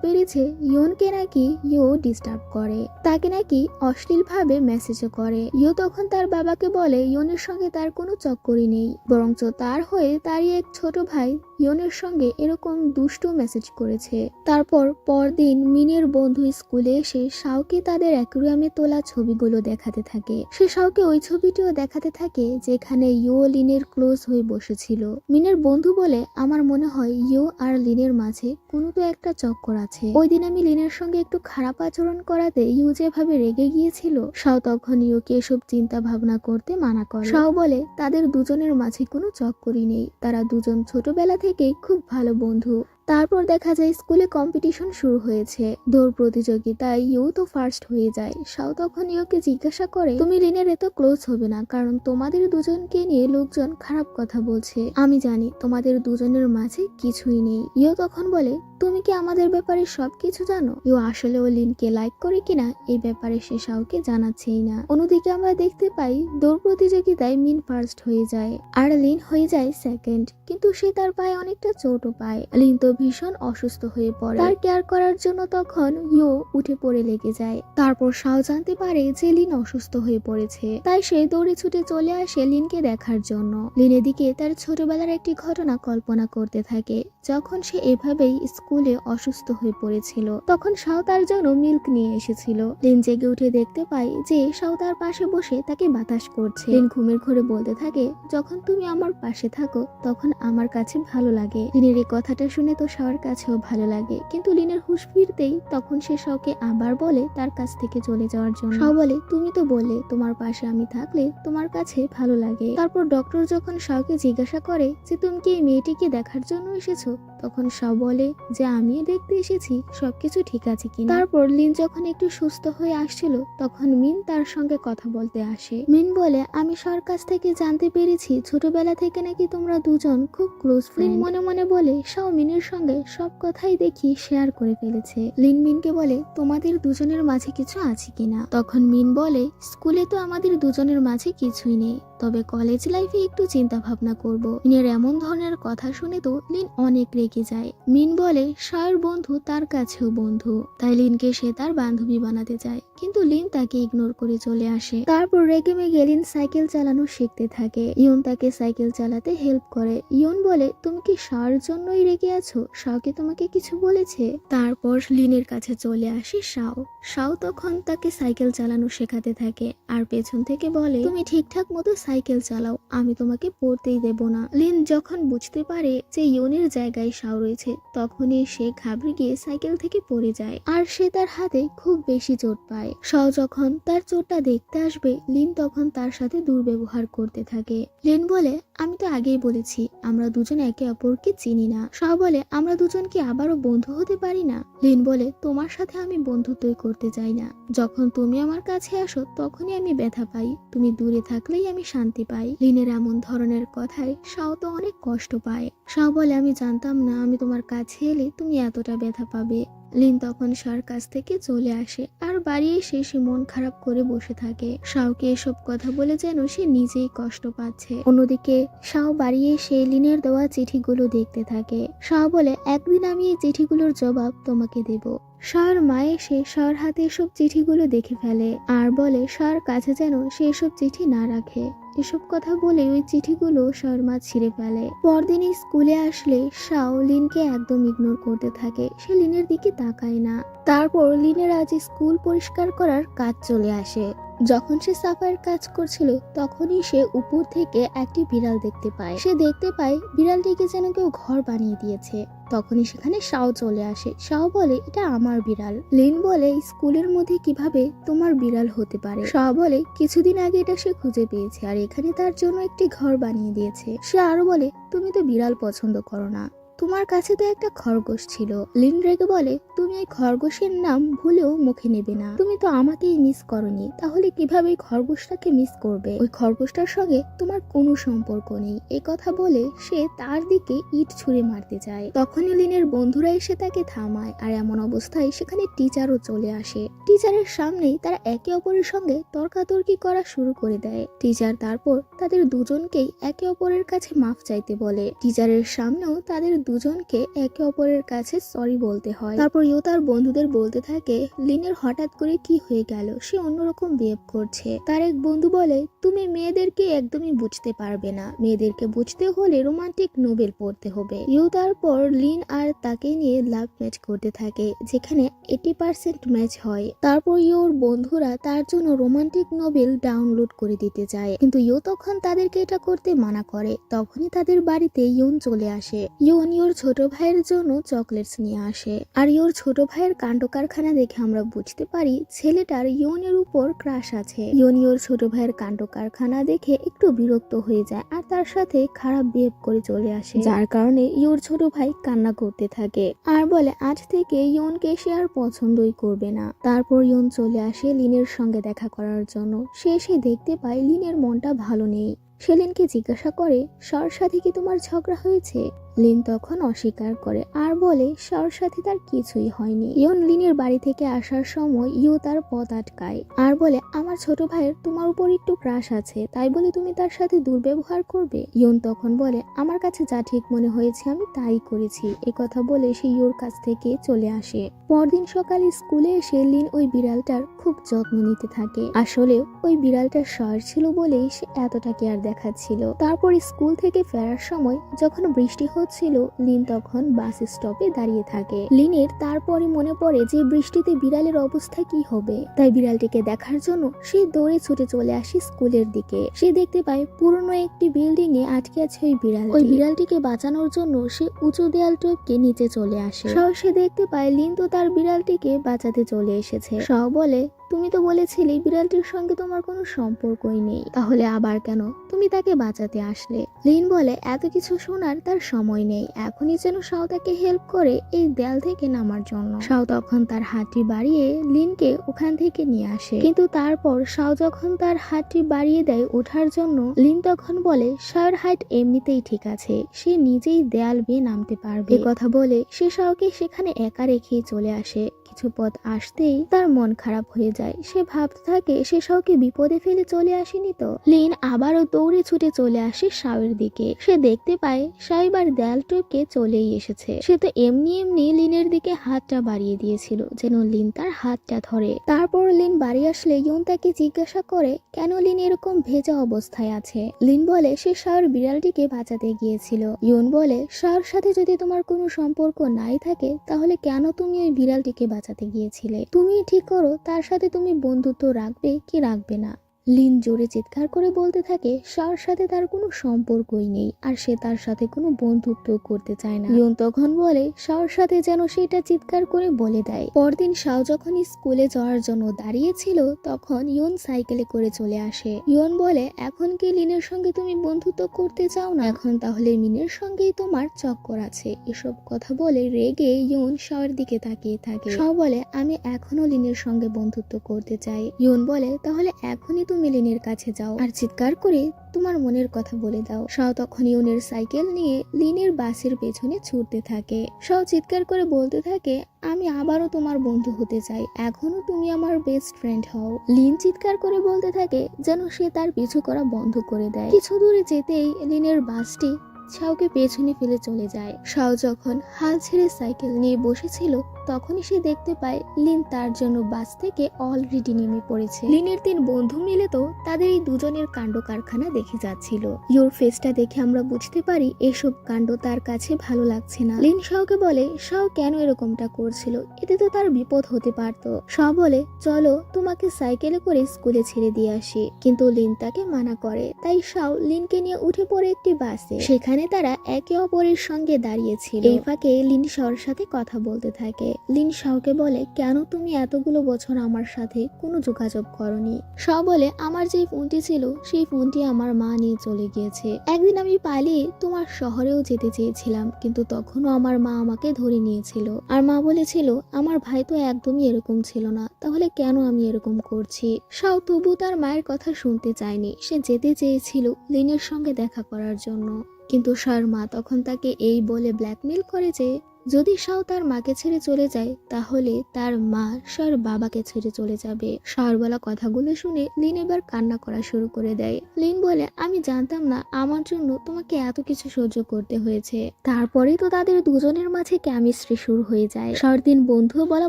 পেরেছে ইয়নকে নাকি ইও ডিস্টার্ব করে, তাকে নাকি অশ্লীল ভাবে মেসেজও করে। ইও তখন তার বাবাকে বলে ইয়নের সঙ্গে তার কোনো চক্করই নেই, বরঞ্চ তার হয়ে তারই এক ছোট ভাই ইয়নের সঙ্গে এরকম দুষ্টু মেসেজ করেছে। তারপর পরদিন মিনের বন্ধু স্কুলে এসে শাওকে তাদের অ্যাকোরিয়ামে তোলা ছবিগুলো দেখাতে থাকে। সে শাওকে ওই ছবিটিও দেখাতে থাকে যেখানে ইও লিনের ক্লোজ হয়ে বসেছিল। মিনের বন্ধু বলে আমার মনে হয় ইও আর লিনের মাঝে কোনো তো একটা চক্কর আছে। ওই দিন আমি লিনের সঙ্গে একটু খারাপ আচরণ করাতে ইউ যেভাবে রেগে গিয়েছিল। শাও তখন ইউকে এসব চিন্তা ভাবনা করতে মানা করে। শাও বলে তাদের দুজনের মাঝে কোনো চক্করই নেই, তারা দুজন ছোটবেলা থেকেই খুব ভালো বন্ধু। তারপর দেখা যায় স্কুলে কম্পিটিশন শুরু হয়েছে, দৌড় প্রতিযোগিতায় ইউ তো ফার্স্ট হয়ে যায়। শাও তখন ইউকে জিজ্ঞাসা করে তুমি লিনের এত ক্লোজ হবে না, কারণ তোমাদের দুজনকে নিয়ে লোকজন খারাপ কথা বলছে। আমি জানি তোমাদের দুজনের মাঝে কিছুই নেই। ইউ তখন বলে তুমি কি আমাদের ব্যাপারে সবকিছু জানো। ইউ আসলে ও লিনকে লাইক করে কিনা এই ব্যাপারে সে শাওকে জানাচ্ছেই না। অন্যদিকে আমরা দেখতে পাই দৌড় প্রতিযোগিতায় মিন ফার্স্ট হয়ে যায় আর লিন হয়ে যায় সেকেন্ড, কিন্তু সে তার পায়ে অনেকটা চোটও পায়। লিন তো ভীষণ অসুস্থ হয়ে পড়ে। তার কেয়ার করার জন্য তখন ইউ উঠে পড়ে লেগে যায়। তারপর শাও জানতে পারে যে লিন অসুস্থ হয়ে পড়েছে, তাই সে দৌড়ে ছুটে চলে আসে লিনকে দেখার জন্য। লিনের দিকে তার ছোটবেলার একটি ঘটনা কল্পনা করতে থাকে। যখন সে এভাবেই স্কুলে অসুস্থ হয়ে পড়েছিল, তখন শাও তার জন্য মিল্ক নিয়ে এসেছিল। লিন জেগে উঠে দেখতে পায় যে শাও তার পাশে বসে তাকে বাতাস করছে। লিন ঘুমের ঘোরে বলতে থাকে, যখন তুমি আমার পাশে থাকো তখন আমার কাছে ভালো লাগে। লিনের এই কথাটা শুনে তো শাওর কাছেও ভালো লাগে, কিন্তু লিনের হুঁশ ফিরতেই তখন সে শাওকে আবার বলে তার কাছ থেকে চলে যাওয়ার জন্য। শাও বলে, তুমি তো বললে তোমার পাশে আমি থাকলে তোমার কাছে ভালো লাগে। তারপর ডক্টর যখন শাওকে জিজ্ঞাসা করে যে তুমি কি এই মেয়েটিকে দেখার জন্য এসেছো, তখন শাও বলে যে আমিও দেখতে এসেছি সবকিছু ঠিক আছে কিনা। তারপর লিন যখন একটু সুস্থ হয়ে আসছিল, তখন মিন তার সঙ্গে কথা বলতে আসে। মিন বলে, আমি শাওর কাছ থেকে জানতে পেরেছি ছোটবেলা থেকে নাকি তোমরা দুজন খুব ক্লোজ ফ্রেন্ড। মনে মনে বলে শাও মিনের সঙ্গে সব কথাই দেখি শেয়ার করে ফেলেছে। লিন মিনকে বলে, তোমাদের দুজনের মাঝে কিছু আছে কিনা। তখন মিন বলে, স্কুলে তো আমাদের দুজনের মাঝে কিছুই নেই, তবে কলেজ লাইফে একটু চিন্তা ভাবনা করব। মিনের এমন ধরনের কথা শুনে তো লিন অনেক রেগে যায়। মিন বলে শাওর বন্ধু তার কাছেও বন্ধু, তাই লিনকে সে তার বান্ধবী বানাতে চায়, কিন্তু লিন তাকে ইগনোর করে চলে আসে। তারপর রেগে মেগে লিন সাইকেল চালানো শিখতে থাকে। ইয়ন তাকে সাইকেল চালাতে হেল্প করে। ইয়ন বলে, তুমি কি শাওর জন্যই রেগে আছো? শাও কি তোমাকে কিছু বলেছে? তারপর লিনের কাছে চলে আসে শাও। শাও তখন তাকে সাইকেল চালানো শেখাতে থাকে আর পেছন থেকে বলে, তুমি ঠিকঠাক মতো সাইকেল চালাও, আমি তোমাকে পড়তেই দেব না। লিন যখন বুঝতে পারে যে ইয়নের জায়গায় শাও রয়েছে, তখনই সে ঘাবড়ে গিয়ে সাইকেল থেকে পড়ে যায় আর সে তার হাতে খুব বেশি চোট পায়। শাও যখন তার চোটটা দেখতে আসবে, লিন তখন তার সাথে দুর্ব্যবহার করতে থাকে। লিন বলে, আমি তো আগেই বলেছি আমরা দুজন একে অপরকে চিনি না। শাও বলে, আমরা দুজন কি আবারও বন্ধু হতে পারি না? লিন বলে, তোমার সাথে আমি বন্ধুত্বই করতে চাই না। যখন তুমি আমার কাছে আসো তখনই আমি ব্যথা পাই, তুমি দূরে থাকলেই আমি শান্তি পাই। লিনের এমন ধরনের কথায় শাও তো অনেক কষ্ট পায়। শাও বলে, আমি জানতাম না আমি তোমার কাছে এলে তুমি এতটা ব্যথা পাবে। লিন তখন শাওর কাছ থেকে চলে আসে আর বাড়ি এসে সে মন খারাপ করে বসে থাকে। শাওকে এসব কথা বলে যেন সে নিজেই কষ্ট পাচ্ছে। অন্যদিকে শাও বাড়ি এসে লিনের দেওয়া চিঠিগুলো দেখতে থাকে। শাও বলে, একদিন আমি এই চিঠিগুলোর জবাব তোমাকে দেব। শাওর মা এসে শাওর হাতে এসব চিঠিগুলো দেখে ফেলে আর বলে শাওর কাছে যেন সে এসব চিঠি না রাখে। এসব কথা বলে ওই চিঠিগুলো শাওর মা ছিঁড়ে ফেলে। পরদিন স্কুলে আসলে শাও লিনকে একদম ইগনোর করতে থাকে, সে লিনের দিকে তাকায় না। তারপর লিনের আজ স্কুল পরিষ্কার করার কাজ চলে আসে। যখন সে সাফাইয়ের কাজ করছিল, তখনই সে উপর থেকে একটি বিড়াল দেখতে পায়। সে দেখতে পায় বিড়ালটিকে যেন কেউ ঘর বানিয়ে দিয়েছে। তখনই সেখানে শাও চলে আসে। শাও বলে, এটা আমার বিড়াল। লিন বলে, স্কুলের মধ্যে কিভাবে তোমার বিড়াল হতে পারে? শাও বলে, কিছুদিন আগে এটা সে খুঁজে পেয়েছে আর এখানে তার জন্য একটি ঘর বানিয়ে দিয়েছে। সে আরো বলে, তুমি তো বিড়াল পছন্দ করো না, তোমার কাছে তো একটা খরগোশ ছিল। লিন রেগে বলে, তুমি এই খরগোশের নাম ভুলেও মুখে নেবে না, তুমি তো আমাকেই মিস করনি, তাহলে কিভাবে খরগোশটাকে মিস করবে? ওই খরগোশটার সঙ্গে তোমার কোনো সম্পর্ক নেই। এই কথা বলে সে তার দিকে ইট ছুঁড়ে মারতে যায়। তখনই লিনের বন্ধুরা এসে তাকে থামায় আর এমন অবস্থায় সেখানে টিচারও চলে আসে। টিচারের সামনেই তারা একে অপরের সঙ্গে তর্কাতর্কি করা শুরু করে দেয়। টিচার তারপর তাদের দুজনকেই একে অপরের কাছে মাফ চাইতে বলে। টিচারের সামনেও তাদের দুজনকে একে অপরের কাছে সরি বলতে হয়। তারপর ইউ তার বন্ধুদের বলতে থাকে, লিনের হঠাৎ করে কি হয়ে গেল, সে অন্যরকম বিহেভ করছে। তার এক বন্ধু বলে, তুমি মেয়েদেরকে একদমই বুঝতে পারবে না, মেয়েদেরকে বুঝতে হলে রোমান্টিক নোবেল পড়তে হবে। ইউ তারপর লিন আর তাকে নিয়ে লাভ ম্যাচ করতে থাকে, যেখানে 80% ম্যাচ হয়। তারপর ইউর বন্ধুরা তার জন্য রোমান্টিক নোবেল ডাউনলোড করে দিতে চায়, কিন্তু ইউ তখন তাদেরকে এটা করতে মানা করে। তখনই তাদের বাড়িতে ইয়ন চলে আসে। ইয়ন ইওর ছোট ভাইয়ের জন্য চকলেটস নিয়ে আসে আর ইওর ছোট ভাইয়ের কাণ্ড কারখানা দেখে আমরা বুঝতে পারি ছেলেটার ইয়নের উপর ক্রাশ আছে। ইয়ন ইওর ছোট ভাইয়ের কাণ্ড কারখানা দেখে একটু বিরক্ত হয়ে যায় আর তার সাথে খারাপ বিহেভ করে চলে আসে, যার কারণে ইওর ছোট ভাই কান্না করতে থাকে আর বলে আজ থেকে ইয়নকে সে আর পছন্দই করবে না। তারপর ইয়ন চলে আসে লিনের সঙ্গে দেখা করার জন্য। সে এসে দেখতে পায় লিনের মনটা ভালো নেই। সে লিনকে জিজ্ঞাসা করে, শাওর সাথে কি তোমার ঝগড়া হয়েছে? লিন তখন অস্বীকার করে আর বলে শাওর সাথে তার কিছুই হয়নি। ইয়ন লিনের বাড়ি থেকে আসার সময় ইউ তার পথ আটকায় আর বলে আমার ছোট ভাইয়ের তোমার উপর একটু ক্রাশ আছে, তাই বলে তুমি তার সাথে দুর্ব্যবহার করবে? ইয়ন তখন বলে আমার কাছে যা ঠিক মনে হয়েছে আমি তাই করেছি। কথা বলে সে ইউর কাছ থেকে চলে আসে। পরদিন সকালে স্কুলে এসে লিন ওই বিড়ালটার খুব যত্ন নিতে থাকে। আসলে ওই বিড়ালটার শহর ছিল বলেই সে এতটা কেয়ার দেখাচ্ছিল। তারপর স্কুল থেকে ফেরার সময় যখন বৃষ্টি হচ্ছিল লিন তখন বাস স্টপে দাঁড়িয়ে থাকে। লিনের তারপরে মনে পড়ে যে বৃষ্টিতে বিড়ালের অবস্থা কি হবে, তাই বিড়ালটিকে দেখার জন্য সে দৌড়ে ছুটে চলে আসে স্কুলের দিকে। সে দেখতে পায় পুরনো একটি বিল্ডিং এ আটকে আছে ওই বিড়াল। ওই বিড়ালটিকে বাঁচানোর জন্য সে উঁচু দেয়াল টপকে নিচে চলে আসে। সে দেখতে পায় লিন তো তার বিড়ালটিকে বাঁচাতে চলে এসেছে। শাও বলে তুমি তো বলেছিলে বিড়ালটির সঙ্গে তোমার কোনো সম্পর্কই নেই, তাহলে আবার কেন তুমি তাকে বাঁচাতে আসলে? লিন বলে এত কিছু শোনার তার সময় নেই, এখনই যেন শাও তাকে হেল্প করে এই দেয়াল থেকে নামার জন্য। শাও তখন তার হাতটি বাড়িয়ে লিনকে ওখান থেকে নিয়ে আসে, কিন্তু তারপর শাও যখন তার হাতটি বাড়িয়ে দেয় ওঠার জন্য লিন তখন বলে শাওর হাইট এমনিতেই ঠিক আছে, সে নিজেই দেয়াল বেয়ে নামতে পারবে। কথা বলে সে শাওকে সেখানে একা রেখেই চলে আসে। কিছু পথ আসতেই তার মন খারাপ হয়ে যায়। সে ভাবতে থাকে সে শাওকে বিপদে ফেলে চলে আসেনি তো। লিন আবারও দৌড়ে ছুটে চলে আসে শাওয়ের দিকে। সে দেখতে পায় শাও এবার দেয়াল টপকে চলেই এসেছে। সে তো এমনি লিনের দিকে হাতটা বাড়িয়ে দিয়েছিল যেন লিন তার হাতটা ধরে। তারপর লিন বাড়ি আসলে ইয়ন তাকে জিজ্ঞাসা করে কেন লিন এরকম ভেজা অবস্থায় আছে। লিন বলে সে শাওর বিড়ালটিকে বাঁচাতে গিয়েছিল। ইয়ন বলে শাওর সাথে যদি তোমার কোনো সম্পর্ক নাই থাকে তাহলে কেন তুমি ওই বিড়ালটিকে বাঁচাতে গিয়েছিলে? তুমি ঠিক করো তার সাথে তুমি বন্ধুত্ব রাখবে কি রাখবে না। লিন জোরে চিৎকার করে বলতে থাকে শাওর সাথে তার কোনো সম্পর্কই নেই আর সে তার সাথে কোনো বন্ধুত্ব করতে চায় না। ইয়ন তখন বলে শাওর সাথে যেন সেটা চিৎকার করে বলে দেয়। পরদিন শাও যখন স্কুলে যাওয়ার জন্য দাঁড়িয়েছিল তখন ইয়ন সাইকেলে করে চলে আসে। ইয়ন বলে এখন কি লিনের সঙ্গে তুমি বন্ধুত্ব করতে চাও না? এখন তাহলে মিনের সঙ্গেই তোমার চক্কর আছে। এসব কথা বলে রেগে ইয়ন শাওর দিকে তাকিয়ে থাকে। শাও বলে আমি এখনো লিনের সঙ্গে বন্ধুত্ব করতে চাই। ইয়ন বলে তাহলে এখনই তুমি লিনের কাছে যাও আর চিৎকার করে তোমার মনের কথা বলে দাও। শাও তখন ইয়নের সাইকেল নিয়ে লিনের বাসের পেছনে ছুটতে থাকে। শাও চিৎকার করে বলতে থাকে আমি আবারও তোমার বন্ধু হতে চাই, এখনো তুমি আমার বেস্ট ফ্রেন্ড হও। লিন চিৎকার করে বলতে থাকে যেন সে তার পিছু করা বন্ধ করে দেয়। কিছু দূরে যেতেই লিনের বাসটি শাওকে পেছনে ফেলে চলে যায়। শাও যখন হাল ছেড়ে সাইকেল নিয়ে বসেছিল তখনই সে দেখতে পায় লিন তার জন্য বাস থেকে অলরেডি নেমে পড়েছে। লিনের 3 বন্ধু মিলে তো তাদের এই দুজনের কাণ্ড কারখানা দেখে যাচ্ছিল। ইউর ফেসটা দেখে আমরা বুঝতে পারি এসব কাণ্ড তার কাছে ভালো লাগছে না। লিন শাওকে বলে শাও কেন এরকমটা করছিল, এতে তো তার বিপদ হতে পারতো। শাও বলে চলো তোমাকে সাইকেলে করে স্কুলে ছেড়ে দিয়ে আসি, কিন্তু লিন তাকে মানা করে। তাই শাও লিনকে নিয়ে উঠে পড়ে একটি বাসে। সেখানে তারা একে অপরের সঙ্গে দাঁড়িয়েছিল। এই ফাঁকে লিন শাওর সাথে কথা বলতে থাকে। লিন শাওকে বলে কেন তুমি এতগুলো বছর আমার সাথে কোনো যোগাযোগ করনি? শাও বলে আমার যে ফোনটি ছিল সেই ফোনটি আমার মা নিয়ে চলে গিয়েছে। একদিন আমি পালিয়ে তোমার শহরেও যেতে চেয়েছিলাম, কিন্তু তখনও আমার মা আমাকে ধরে নিয়েছিল আর মা বলেছিল আমার ভাই তো একদমই এরকম ছিল না, তাহলে কেন আমি এরকম করছি? শাও তবু তার মায়ের কথা শুনতে চায়নি। সে যেতে চেয়েছিল লিনের সঙ্গে দেখা করার জন্য, কিন্তু শাওর মা তখন তাকে এই বলে ব্ল্যাকমেল করে যে যদি শাও তার মাকে ছেড়ে চলে যায় তাহলে তার মা শাওর বাবাকে ছেড়ে চলে যাবে। শাওর বলা কথাগুলো শুনে লিন এবার কান্না করা শুরু করে দেয়। লিন বলে আমি জানতাম না আমার জন্য তোমাকে এত কিছু সহ্য করতে হয়েছে। তারপরেই তো তাদের দুজনের মাঝে কেমিস্ট্রি শুরু হয়ে যায়। শাওর 3 বন্ধুও বলা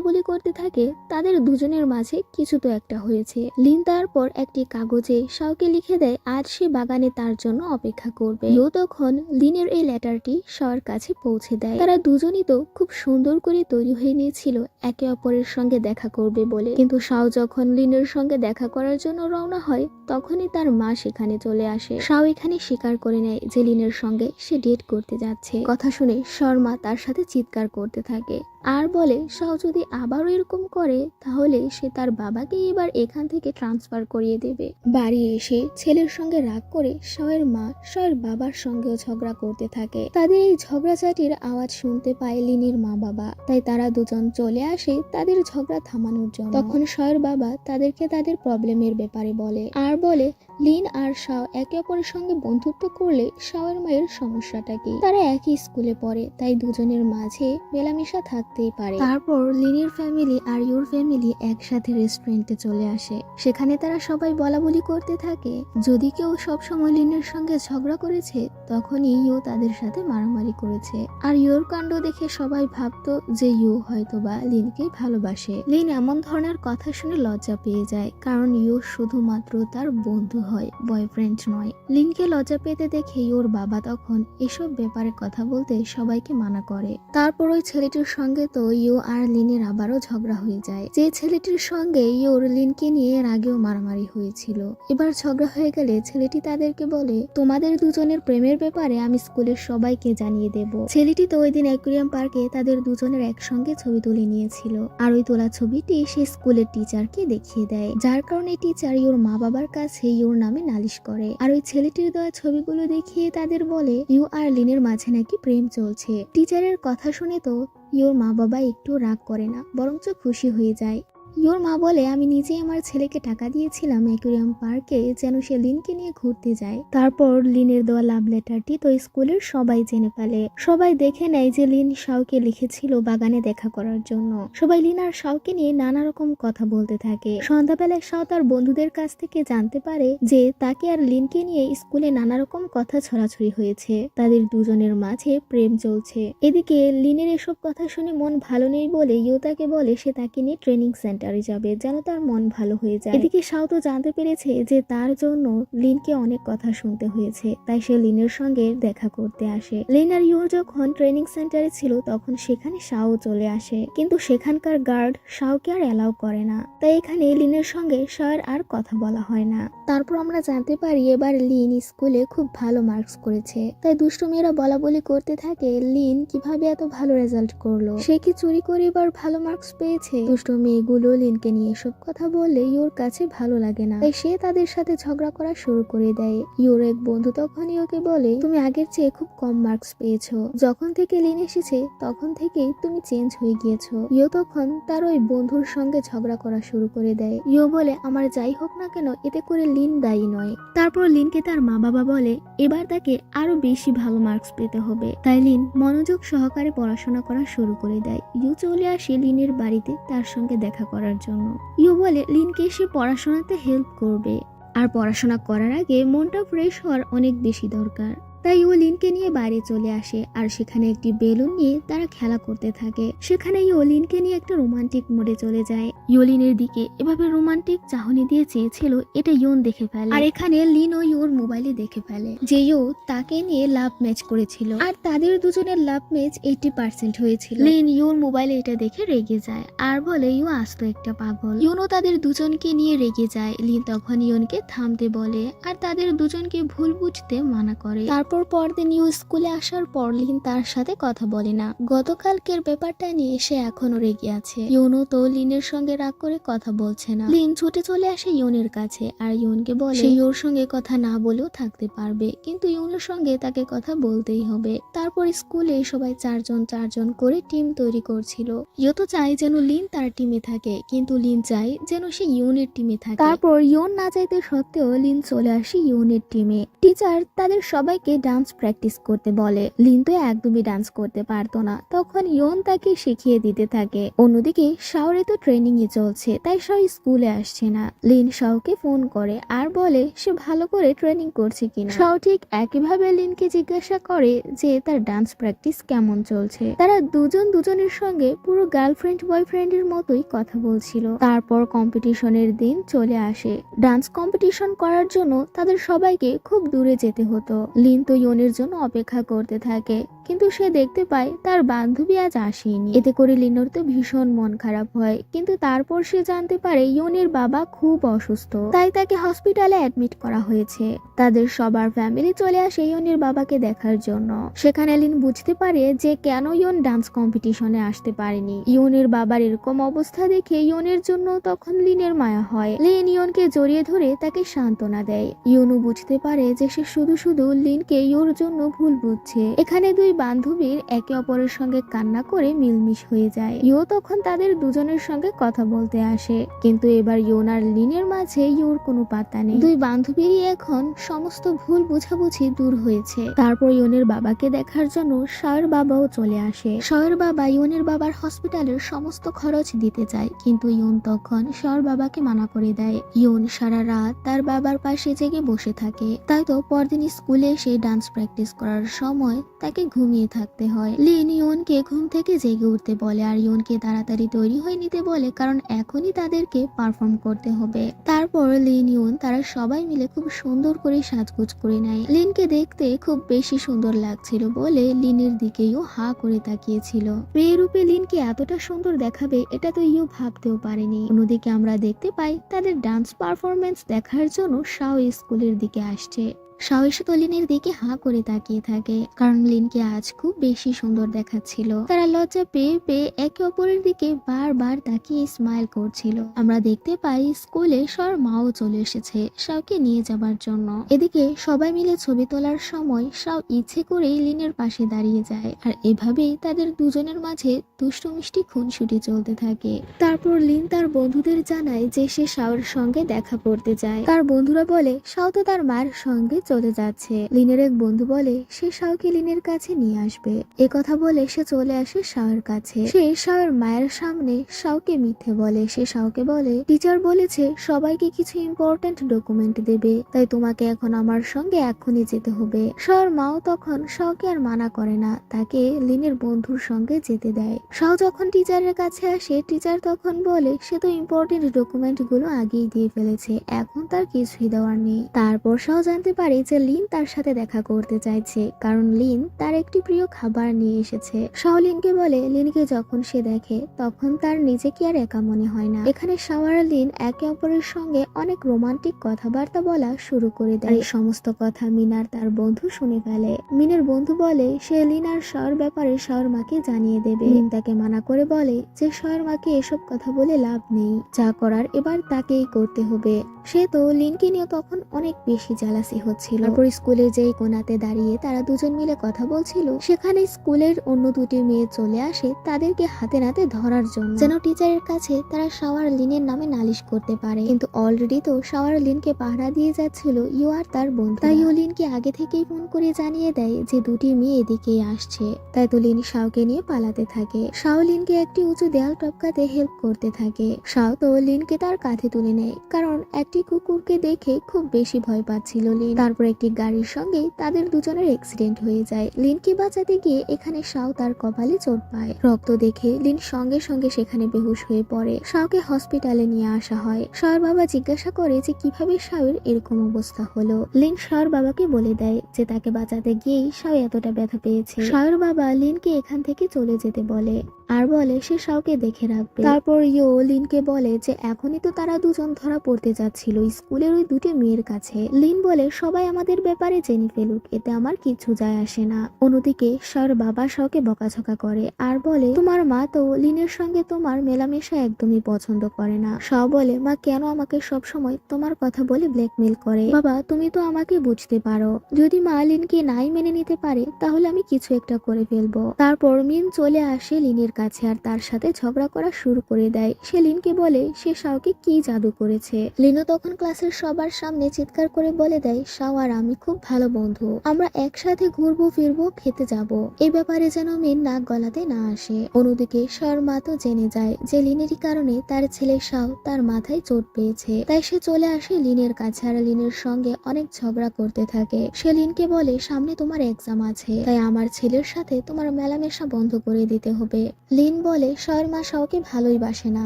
বলি করতে থাকে তাদের দুজনের মাঝে কিছু তো একটা হয়েছে। লিন তারপর একটি কাগজে শাওকে লিখে দেয় আজ সে বাগানে তার জন্য অপেক্ষা করবে। ইউ তখন লিনের এই লেটারটি শাওর কাছে পৌঁছে দেয়। তারা দুজনই তো খুব সুন্দর করে তৈরি হয়ে নিয়েছিল একে অপরের সঙ্গে দেখা করবে বলে, কিন্তু শাও যখন লিনের সঙ্গে দেখা করার জন্য রওনা হয় তখনই তার মা সেখানে চলে আসে। শাও এখানে স্বীকার করে নেয় যে লিনের সঙ্গে সে ডেট করতে যাচ্ছে। কথা শুনে শাওর মা তার সাথে চিৎকার করতে থাকে আর বলে শাও যদি আবারও এরকম করে তাহলে সে তার বাবাকে এবার এখান থেকে ট্রান্সফার করিয়ে দেবে। বাড়ি এসে ছেলের সঙ্গে রাগ করে শাওয়ের মা শাওয়ের বাবার সঙ্গেও ঝগড়া করতে থাকে। তাদের এই ঝগড়াঝাটির আওয়াজ শুনতে পায় লিনের মা বাবা, তাই তারা দুজন চলে আসে তাদের ঝগড়া থামানোর জন্য। তখন শাওয়ের বাবা তাদেরকে তাদের প্রবলেমের ব্যাপারে বলে আর বলে লিন আর শাও একে অপরের সঙ্গে বন্ধুত্ব করলে শাওয়ের মায়ের সমস্যাটা কি? তারা একই স্কুলে পড়ে, তাই দুজনের মাঝে মেলামেশা থাকতেই পারে। তারপর লিনের ফ্যামিলি আর ইউর ফ্যামিলি একসাথে রেস্টুরেন্টে চলে আসে। সেখানে তারা সবাই বলাবলি করতে থাকে। যদি কেউ সবসময় লিনের সঙ্গে ঝগড়া করেছে, তখনই ইউ তাদের সাথে মারামারি করেছে। আর ইউর কাণ্ড দেখে সবাই ভাবতো যে ইউ হয়তোবা লিনকে ভালোবাসে। লিন এমন ধরনের কথা শুনে লজ্জা পেয়ে যায়, কারণ ইউ শুধুমাত্র তার বন্ধু হয়, বয়ফ্রেন্ড নয়। লিনকে লজ্জা পেতে দেখে ইউর বাবা তখন এসব ব্যাপারে কথা বলতে সবাইকে মানা করে। তারপর ওই ছেলেটির সঙ্গে তো ইউ আর লিনের আবারও ঝগড়া হয়ে যায়। যে ছেলেটির সঙ্গে ইউর লিনকে নিয়ে এর আগেও মারামারি হয়েছিল। এবার ঝগড়া হয়ে গেলে ছেলেটি তাদেরকে বলে, তোমাদের দুজনের প্রেমের ব্যাপারে আমি স্কুলের সবাইকে জানিয়ে দেব। ছেলেটি তো ওই দিন অ্যাকুয়ারিয়াম পার্কে তাদের দুজনের একসঙ্গে ছবি তুলে নিয়েছিল, আর ওই তোলা ছবিটি সে স্কুলের টিচারকে দেখিয়ে দেয়, যার কারণে টিচার ইউর মা বাবার কাছে ইউর নামে নালিশ করে। আর ওই ছেলেটির দেওয়া ছবিগুলো দেখিয়ে তাদের বলে ইউ আর লিনের মাঝে নাকি প্রেম চলছে। টিচারের কথা শুনে তো ইউর মা বাবা একটু রাগ করে না, বরঞ্চ খুশি হয়ে যায়। ইউর মা বলে, আমি নিজেই আমার ছেলেকে টাকা দিয়েছিলাম অ্যাকুয়ারিয়াম পার্কে যেন সে লিনকে নিয়ে ঘুরতে যায়। তারপর লিনের দেওয়া লাভ লেটারটি তো স্কুলের সবাই জেনে ফেলে। সবাই দেখে নেয় যে লিন শাওকে লিখেছিল বাগানে দেখা করার জন্য। সবাই লিন আর শাওকে নিয়ে নানা রকম কথা বলতে থাকে। সন্ধ্যাবেলায় শাও তার বন্ধুদের কাছ থেকে জানতে পারে যে তাকে আর লিনকে নিয়ে স্কুলে নানা রকম কথা ছড়াছড়ি হয়েছে, তাদের দুজনের মাঝে প্রেম চলছে। এদিকে লিনের এসব কথা শুনে মন ভালো নেই বলে ইউ তাকে বলে সে তাকে নিয়ে ট্রেনিং সেন্টার যাবে, যেন তার মন ভালো হয়ে যায়। এদিকে শাও তো জানতে পেরেছে যে তার জন্য লিনকে অনেক কথা শুনতে হয়েছে, তাই সে লিনের সঙ্গে দেখা করতে আসে। লিন আর ইউ যখন ট্রেনিং সেন্টারে ছিল তখন সেখানে শাও চলে আসে, কিন্তু সেখানকার গার্ড শাওকে আর অ্যালাউ করে না, তাই এখানে লিনের সঙ্গে শাওয়ের আর কথা বলা হয় না। তারপর আমরা জানতে পারি এবার লিন স্কুলে খুব ভালো মার্কস করেছে, তাই দুষ্টু মেয়েরা বলা বলি করতে থাকে লিন কিভাবে এত ভালো রেজাল্ট করলো, সে কি চুরি করে এবার ভালো মার্কস পেয়েছে। দুষ্টু মেয়েগুলো লিনকে নিয়ে এসব কথা বললে ইউর কাছে ভালো লাগে না, তাই সে তাদের সাথে ঝগড়া করা শুরু করে দেয়। ইউর এক বন্ধু তখনই ওকে বলে, তুমি আগের চেয়ে খুব কম মার্কস পেয়েছো, যখন থেকে লিন এসেছে তখন থেকেই তুমি চেঞ্জ হয়ে গিয়েছো। ইউ তখন তার ওই বন্ধুর সঙ্গে ঝগড়া করা শুরু করে দেয়। ইউ বলে, আমার যাই হোক না কেন এতে করে লিন দায়ী নয়। তারপর লিনকে তার মা বাবা বলে এবার তাকে আরো বেশি ভালো মার্কস পেতে হবে, তাই লিন মনোযোগ সহকারে পড়াশোনা করা শুরু করে দেয়। ইউ চলে আসে লিনের বাড়িতে তার সঙ্গে দেখা করার জন্য। ইউ বলে লিনকে সে পড়াশোনাতে হেল্প করবে, আর পড়াশোনা করার আগে মনটা ফ্রেশ হওয়ার অনেক বেশি দরকার। তাই ও লিনকে নিয়ে বাইরে চলে আসে, আর সেখানে একটি বেলুন নিয়ে তারা খেলা করতে থাকে। সেখানে ইয়োলিনকে নিয়ে একটা রোমান্টিক মোডে চলে যায়। ইয়োলিনের দিকে এভাবে রোমান্টিক চাহনি দিয়ে চেয়েছিল, এটা ইয়োন দেখে ফেলে। আর এখানে লিন ও ইয়োর মোবাইলে দেখে ফেলে যে ইয়ো তাকে নিয়ে লাভ ম্যাচ করেছিল, আর তাদের দুজনের লাভ ম্যাচ 80% হয়েছিল। লিন ইয়োর মোবাইলে এটা দেখে রেগে যায় আর বলে ইয়ো আস্ত একটা পাগল। ইয়োনও তাদের দুজনকে নিয়ে রেগে যায়। লিন তখন ইয়োনকে থামতে বলে আর তাদের দুজনকে ভুল বুঝতে মানা করে। তারপর পরদিন ইউ স্কুলে আসার পর লিন তার সাথে কথা বলে না। গতকালকের ব্যাপারটা নিয়ে সে এখনো রেগে আছে। ইউনও তো লিনের সঙ্গে রাগ করে কথা বলছে না। লিন ছুটে চলে আসে ইউনের কাছে আর ইউনকে বলে সে ইউর সঙ্গে কথা না বলেও থাকতে পারবে, কিন্তু ইউনের সঙ্গে তাকে কথা বলতেই হবে। তারপর স্কুলে সবাই চারজন করে টিম তৈরি করছিল। ইউ তো চায় যেন লিন তার টিমে থাকে, কিন্তু লিন চায় যেন সে ইউনের টিমে থাকে। তারপর ইউন না চাইতে সত্ত্বেও লিন চলে আসে ইউনের টিমে। টিচার তাদের সবাইকে ডান্স প্র্যাকটিস করতে বলে। লিন তো একদমই ডান্স করতে পারতো না, তখন ইয়ন তাকে শিখিয়ে দিতে থাকে। অন্যদিকে শাওরে তো ট্রেনিং এ চলছে, তাই শাও স্কুলে আসছে না। লিন শাওকে ফোন করে আর বলে সে ভালো করে ট্রেনিং করছে কিনা। শাও ঠিক একইভাবে লিনকে জিজ্ঞাসা করে যে তার ডান্স প্র্যাকটিস কেমন চলছে। তারা দুজন দুজনের সঙ্গে পুরো গার্লফ্রেন্ড বয়ফ্রেন্ডের মতোই কথা বলছিল। তারপর কম্পিটিশনের দিন চলে আসে। ডান্স কম্পিটিশন করার জন্য তাদের সবাইকে খুব দূরে যেতে হতো। লিন তো ইয়নের জন্য অপেক্ষা করতে থাকে, কিন্তু সে দেখতে পায় তার বান্ধবী আজ আসেনি। এতে করে লিনোর তো ভীষণ মন খারাপ হয়, কিন্তু তারপর সে জানতে পারে ইয়নের বাবা খুব অসুস্থ, তাই তাকে হসপিটালে অ্যাডমিট করা হয়েছে। তাদের সবার ফ্যামিলি চলে আসে ইয়নের বাবাকে দেখার জন্য। সেখানে লিন বুঝতে পারে যে কেন ইয়ন ডান্স কম্পিটিশনে আসতে পারেনি। ইয়নের বাবার এরকম অবস্থা দেখে ইয়নের জন্য তখন লিনের মায়া হয়। লিন ইয়নকে জড়িয়ে ধরে তাকে সান্ত্বনা দেয়। ইয়নও বুঝতে পারে যে সে শুধু শুধু লিনকে ইয়োর জন্য ভুল বুঝছে। এখানে দুই বান্ধবীর একে অপরের সঙ্গে কান্না করে মিলমিশ হয়ে যায়। ইয়ো তখন তাদের দুজনের সঙ্গে কথা বলতে আসে, কিন্তু এবার ইউন আর লিনের মাঝে ইউর কোনো পাত্তা নেই। দুই বান্ধবীরই এখন সমস্ত ভুল বোঝাবুঝি দূর হয়েছে। তারপর ইউনের বাবাকে দেখার জন্য শাওয়ের বাবাও চলে আসে। শাওয়ের বাবা ইউনের বাবার হসপিটালের সমস্ত খরচ দিতে চায়, কিন্তু ইউন তখন শাওয়ের বাবাকে মানা করে দেয়। ইউন সারা রাত তার বাবার পাশে জেগে বসে থাকে। তাই তো পরদিন স্কুলে এসে ডান্স প্র্যাকটিস করার সময় তাকে ঘুমিয়ে থাকতে হয়। লিন ইউনকে ঘুম থেকে জেগে উঠতে বলে আর ইউনকে তাড়াতাড়ি তৈরি হয়ে নিতে বলে, কারণ এখনই তাদেরকে পারফর্ম করতে হবে। তারপর লিন ইউন তারা সবাই মিলে খুব সুন্দর করে সাজগোজ করে নেয়। লিনকে দেখতে খুব বেশি সুন্দর লাগছিল বলে লিনের দিকেও হা করে তাকিয়েছিল। মেয়ে রূপে লিনকে এতটা সুন্দর দেখাবে এটা তো ইউ ভাবতেও পারেনি। অন্যদিকে আমরা দেখতে পাই তাদের ডান্স পারফরমেন্স দেখার জন্য শাও স্কুলের দিকে আসছে। শাও এসে তো লিনের দিকে হা করে তাকিয়ে থাকে, কারণ লিনকে আজ খুব বেশি সুন্দর দেখাচ্ছিল। তারা লজ্জা পেয়ে পেয়ে একে অপরের দিকে বারবার তাকিয়ে স্মাইল করছিল। আমরা দেখতে পাই স্কুলে শাওর মাও চলে এসেছে শাওকে নিয়ে যাবার জন্য। এদিকে সবাই মিলে ছবি তোলার সময় শাও ইচ্ছে করেই লিনের পাশে দাঁড়িয়ে যায়, আর এভাবেই তাদের দুজনের মাঝে দুষ্টু মিষ্টি খুনসুটি চলতে থাকে। তারপর লিন তার বন্ধুদের জানায় যে সে শাওর সঙ্গে দেখা করতে যায়। তার বন্ধুরা বলে শাও তো তার মায়ের সঙ্গে চলে যাচ্ছে। লিনের এক বন্ধু বলে সে শাওকে লিনের কাছে নিয়ে আসবে। এ কথা বলে সে চলে আসে শাওয়ের কাছে। সে শাওয়ের মায়ের সামনে শাওকে মিথ্যে বলে। সে শাওকে বলে টিচার বলেছে সবাইকে কিছু ইম্পর্টেন্ট ডকুমেন্ট দেবে, তাই তোমাকে এখন আমার সঙ্গে এখনই যেতে হবে। শাওয়ের মাও তখন শাওকে আর মানা করে না, তাকে লিনের বন্ধুর সঙ্গে যেতে দেয়। শাও যখন টিচারের কাছে আসে টিচার তখন বলে সে তো ইম্পর্টেন্ট ডকুমেন্ট গুলো আগেই দিয়ে ফেলেছে, এখন তার কিছুই দেওয়ার নেই। তারপর শাও জানতে পারে যে লিন তার সাথে দেখা করতে চাইছে, কারণ লিন তার একটি প্রিয় খাবার নিয়ে এসেছে। শাও লিনকে বলে লিনকে যখন সে দেখে তখন তার নিজেকে আর একা মনে হয় না। এখানে শাও আর লিন একে অপরের সঙ্গে অনেক রোমান্টিক কথাবার্তা বলা শুরু করে দেয়। এই সমস্ত কথা মিনার তার বন্ধু শুনে ফেলে। মিনের বন্ধু বলে সে লিন আর শাওর ব্যাপারে শাওর মাকে জানিয়ে দেবে। লিন তাকে মানা করে বলে যে শাওর মাকে এসব কথা বলে লাভ নেই, যা করার এবার তাকেই করতে হবে। সে তো লিনকে নিয়ে তখন অনেক বেশি জালাসি হচ্ছিল। তারপর স্কুলের যেই কোণাতে দাঁড়িয়ে তারা দুজন মিলে কথা বলছিল, সেখানে স্কুলের অন্য দুটি মেয়ে চলে আসে তাদেরকে হাতে নাতে ধরার জন্য, যেন টিচারের কাছে তারা শাও আর লিনের নামে নালিশ করতে পারে। কিন্তু অলরেডি তো শাও আর লিনকে পাহারা দিয়ে যাচ্ছিল ইউ আর তার বন্ধু। তাই ও লিনকে আগে থেকেই ফোন করে জানিয়ে দেয় যে দুটি মেয়ে এদিকেই আসছে। তাই তো লিন শাওকে নিয়ে পালাতে থাকে। শাও লিনকে একটি উঁচু দেয়াল টপকাতে হেল্প করতে থাকে। শাও তো লিনকে তার কাঁধে তুলে নেয়, কারণ একটি কুকুরকে দেখে খুব বেশি ভয় পাচ্ছিল লিন। তারপর একটি গাড়ির সঙ্গে তাদের দুজনের অ্যাক্সিডেন্ট হয়ে যায়। লিনকে বাঁচাতে গিয়ে এখানে শাও তার কপালে চোট পায়। রক্ত দেখে লিন সঙ্গে সঙ্গে সেখানে বেহুশ হয়ে পড়ে। শাওকে হসপিটালে নিয়ে আসা হয়। শাওর বাবা জিজ্ঞাসা করে যে কিভাবে শাওয়ের এরকম অবস্থা হলো। লিন শাওর বাবাকে বলে দেয় যে তাকে বাঁচাতে গিয়েই শাও এতটা ব্যথা পেয়েছে। শাওর বাবা লিনকে এখান থেকে চলে যেতে বলে আর বলে সে শাওকে দেখে রাখবে। তারপর ইও লিনকে বলে যে এখনই তো তারা দুজন ধরা পড়তে যাচ্ছিল স্কুলের ওই দুটি মেয়ের কাছে। লিন বলে সবাই আমাদের ব্যাপারে জেনে ফেলুক, এতে আমার কিছু যায় আসে না। অন্যদিকে শাওর বাবা শাওকে বকাঝকা করে আর বলে তোমার মা তো লিনের সঙ্গে তোমার মেলামেশা একদমই পছন্দ করে না। শাও বলে মা কেন আমাকে সব সময় তোমার কথা বলে ব্ল্যাকমেল করে? বাবা তুমি তো আমাকে বুঝতে পারো, যদি মা লিনকে নাই মেনে নিতে পারে তাহলে আমি কিছু একটা করে ফেলবো। তারপর মিন চলে আসে লিনের কাছে আর তার সাথে ঝগড়া করা শুরু করে দেয়। সে লিনকে বলে সে শাওকে কি জাদু করেছে। লিনও তখন ক্লাসের সবার সামনে চিৎকার করে বলে দেয় শাও আর আমি খুব ভালো বন্ধু, আমরা একসাথে ঘুরবো ফিরবো খেতে যাব, এই ব্যাপারে যেন মিন নাক গলাতে না আসে। অন্যদিকে শাওর মা তো জেনে যায় যে লিনেরই কারণে তার ছেলে শাও তার মাথায় চোট পেয়েছে। তাই সে চলে আসে লিনের কাছে আর লিনের সঙ্গে অনেক ঝগড়া করতে থাকে। সে লিনকে বলে সামনে তোমার এক্সাম আছে, তাই আমার ছেলের সাথে তোমার মেলামেশা বন্ধ করে দিতে হবে। লিন বলে শাওর মা শাওকে ভালোই বাসে না,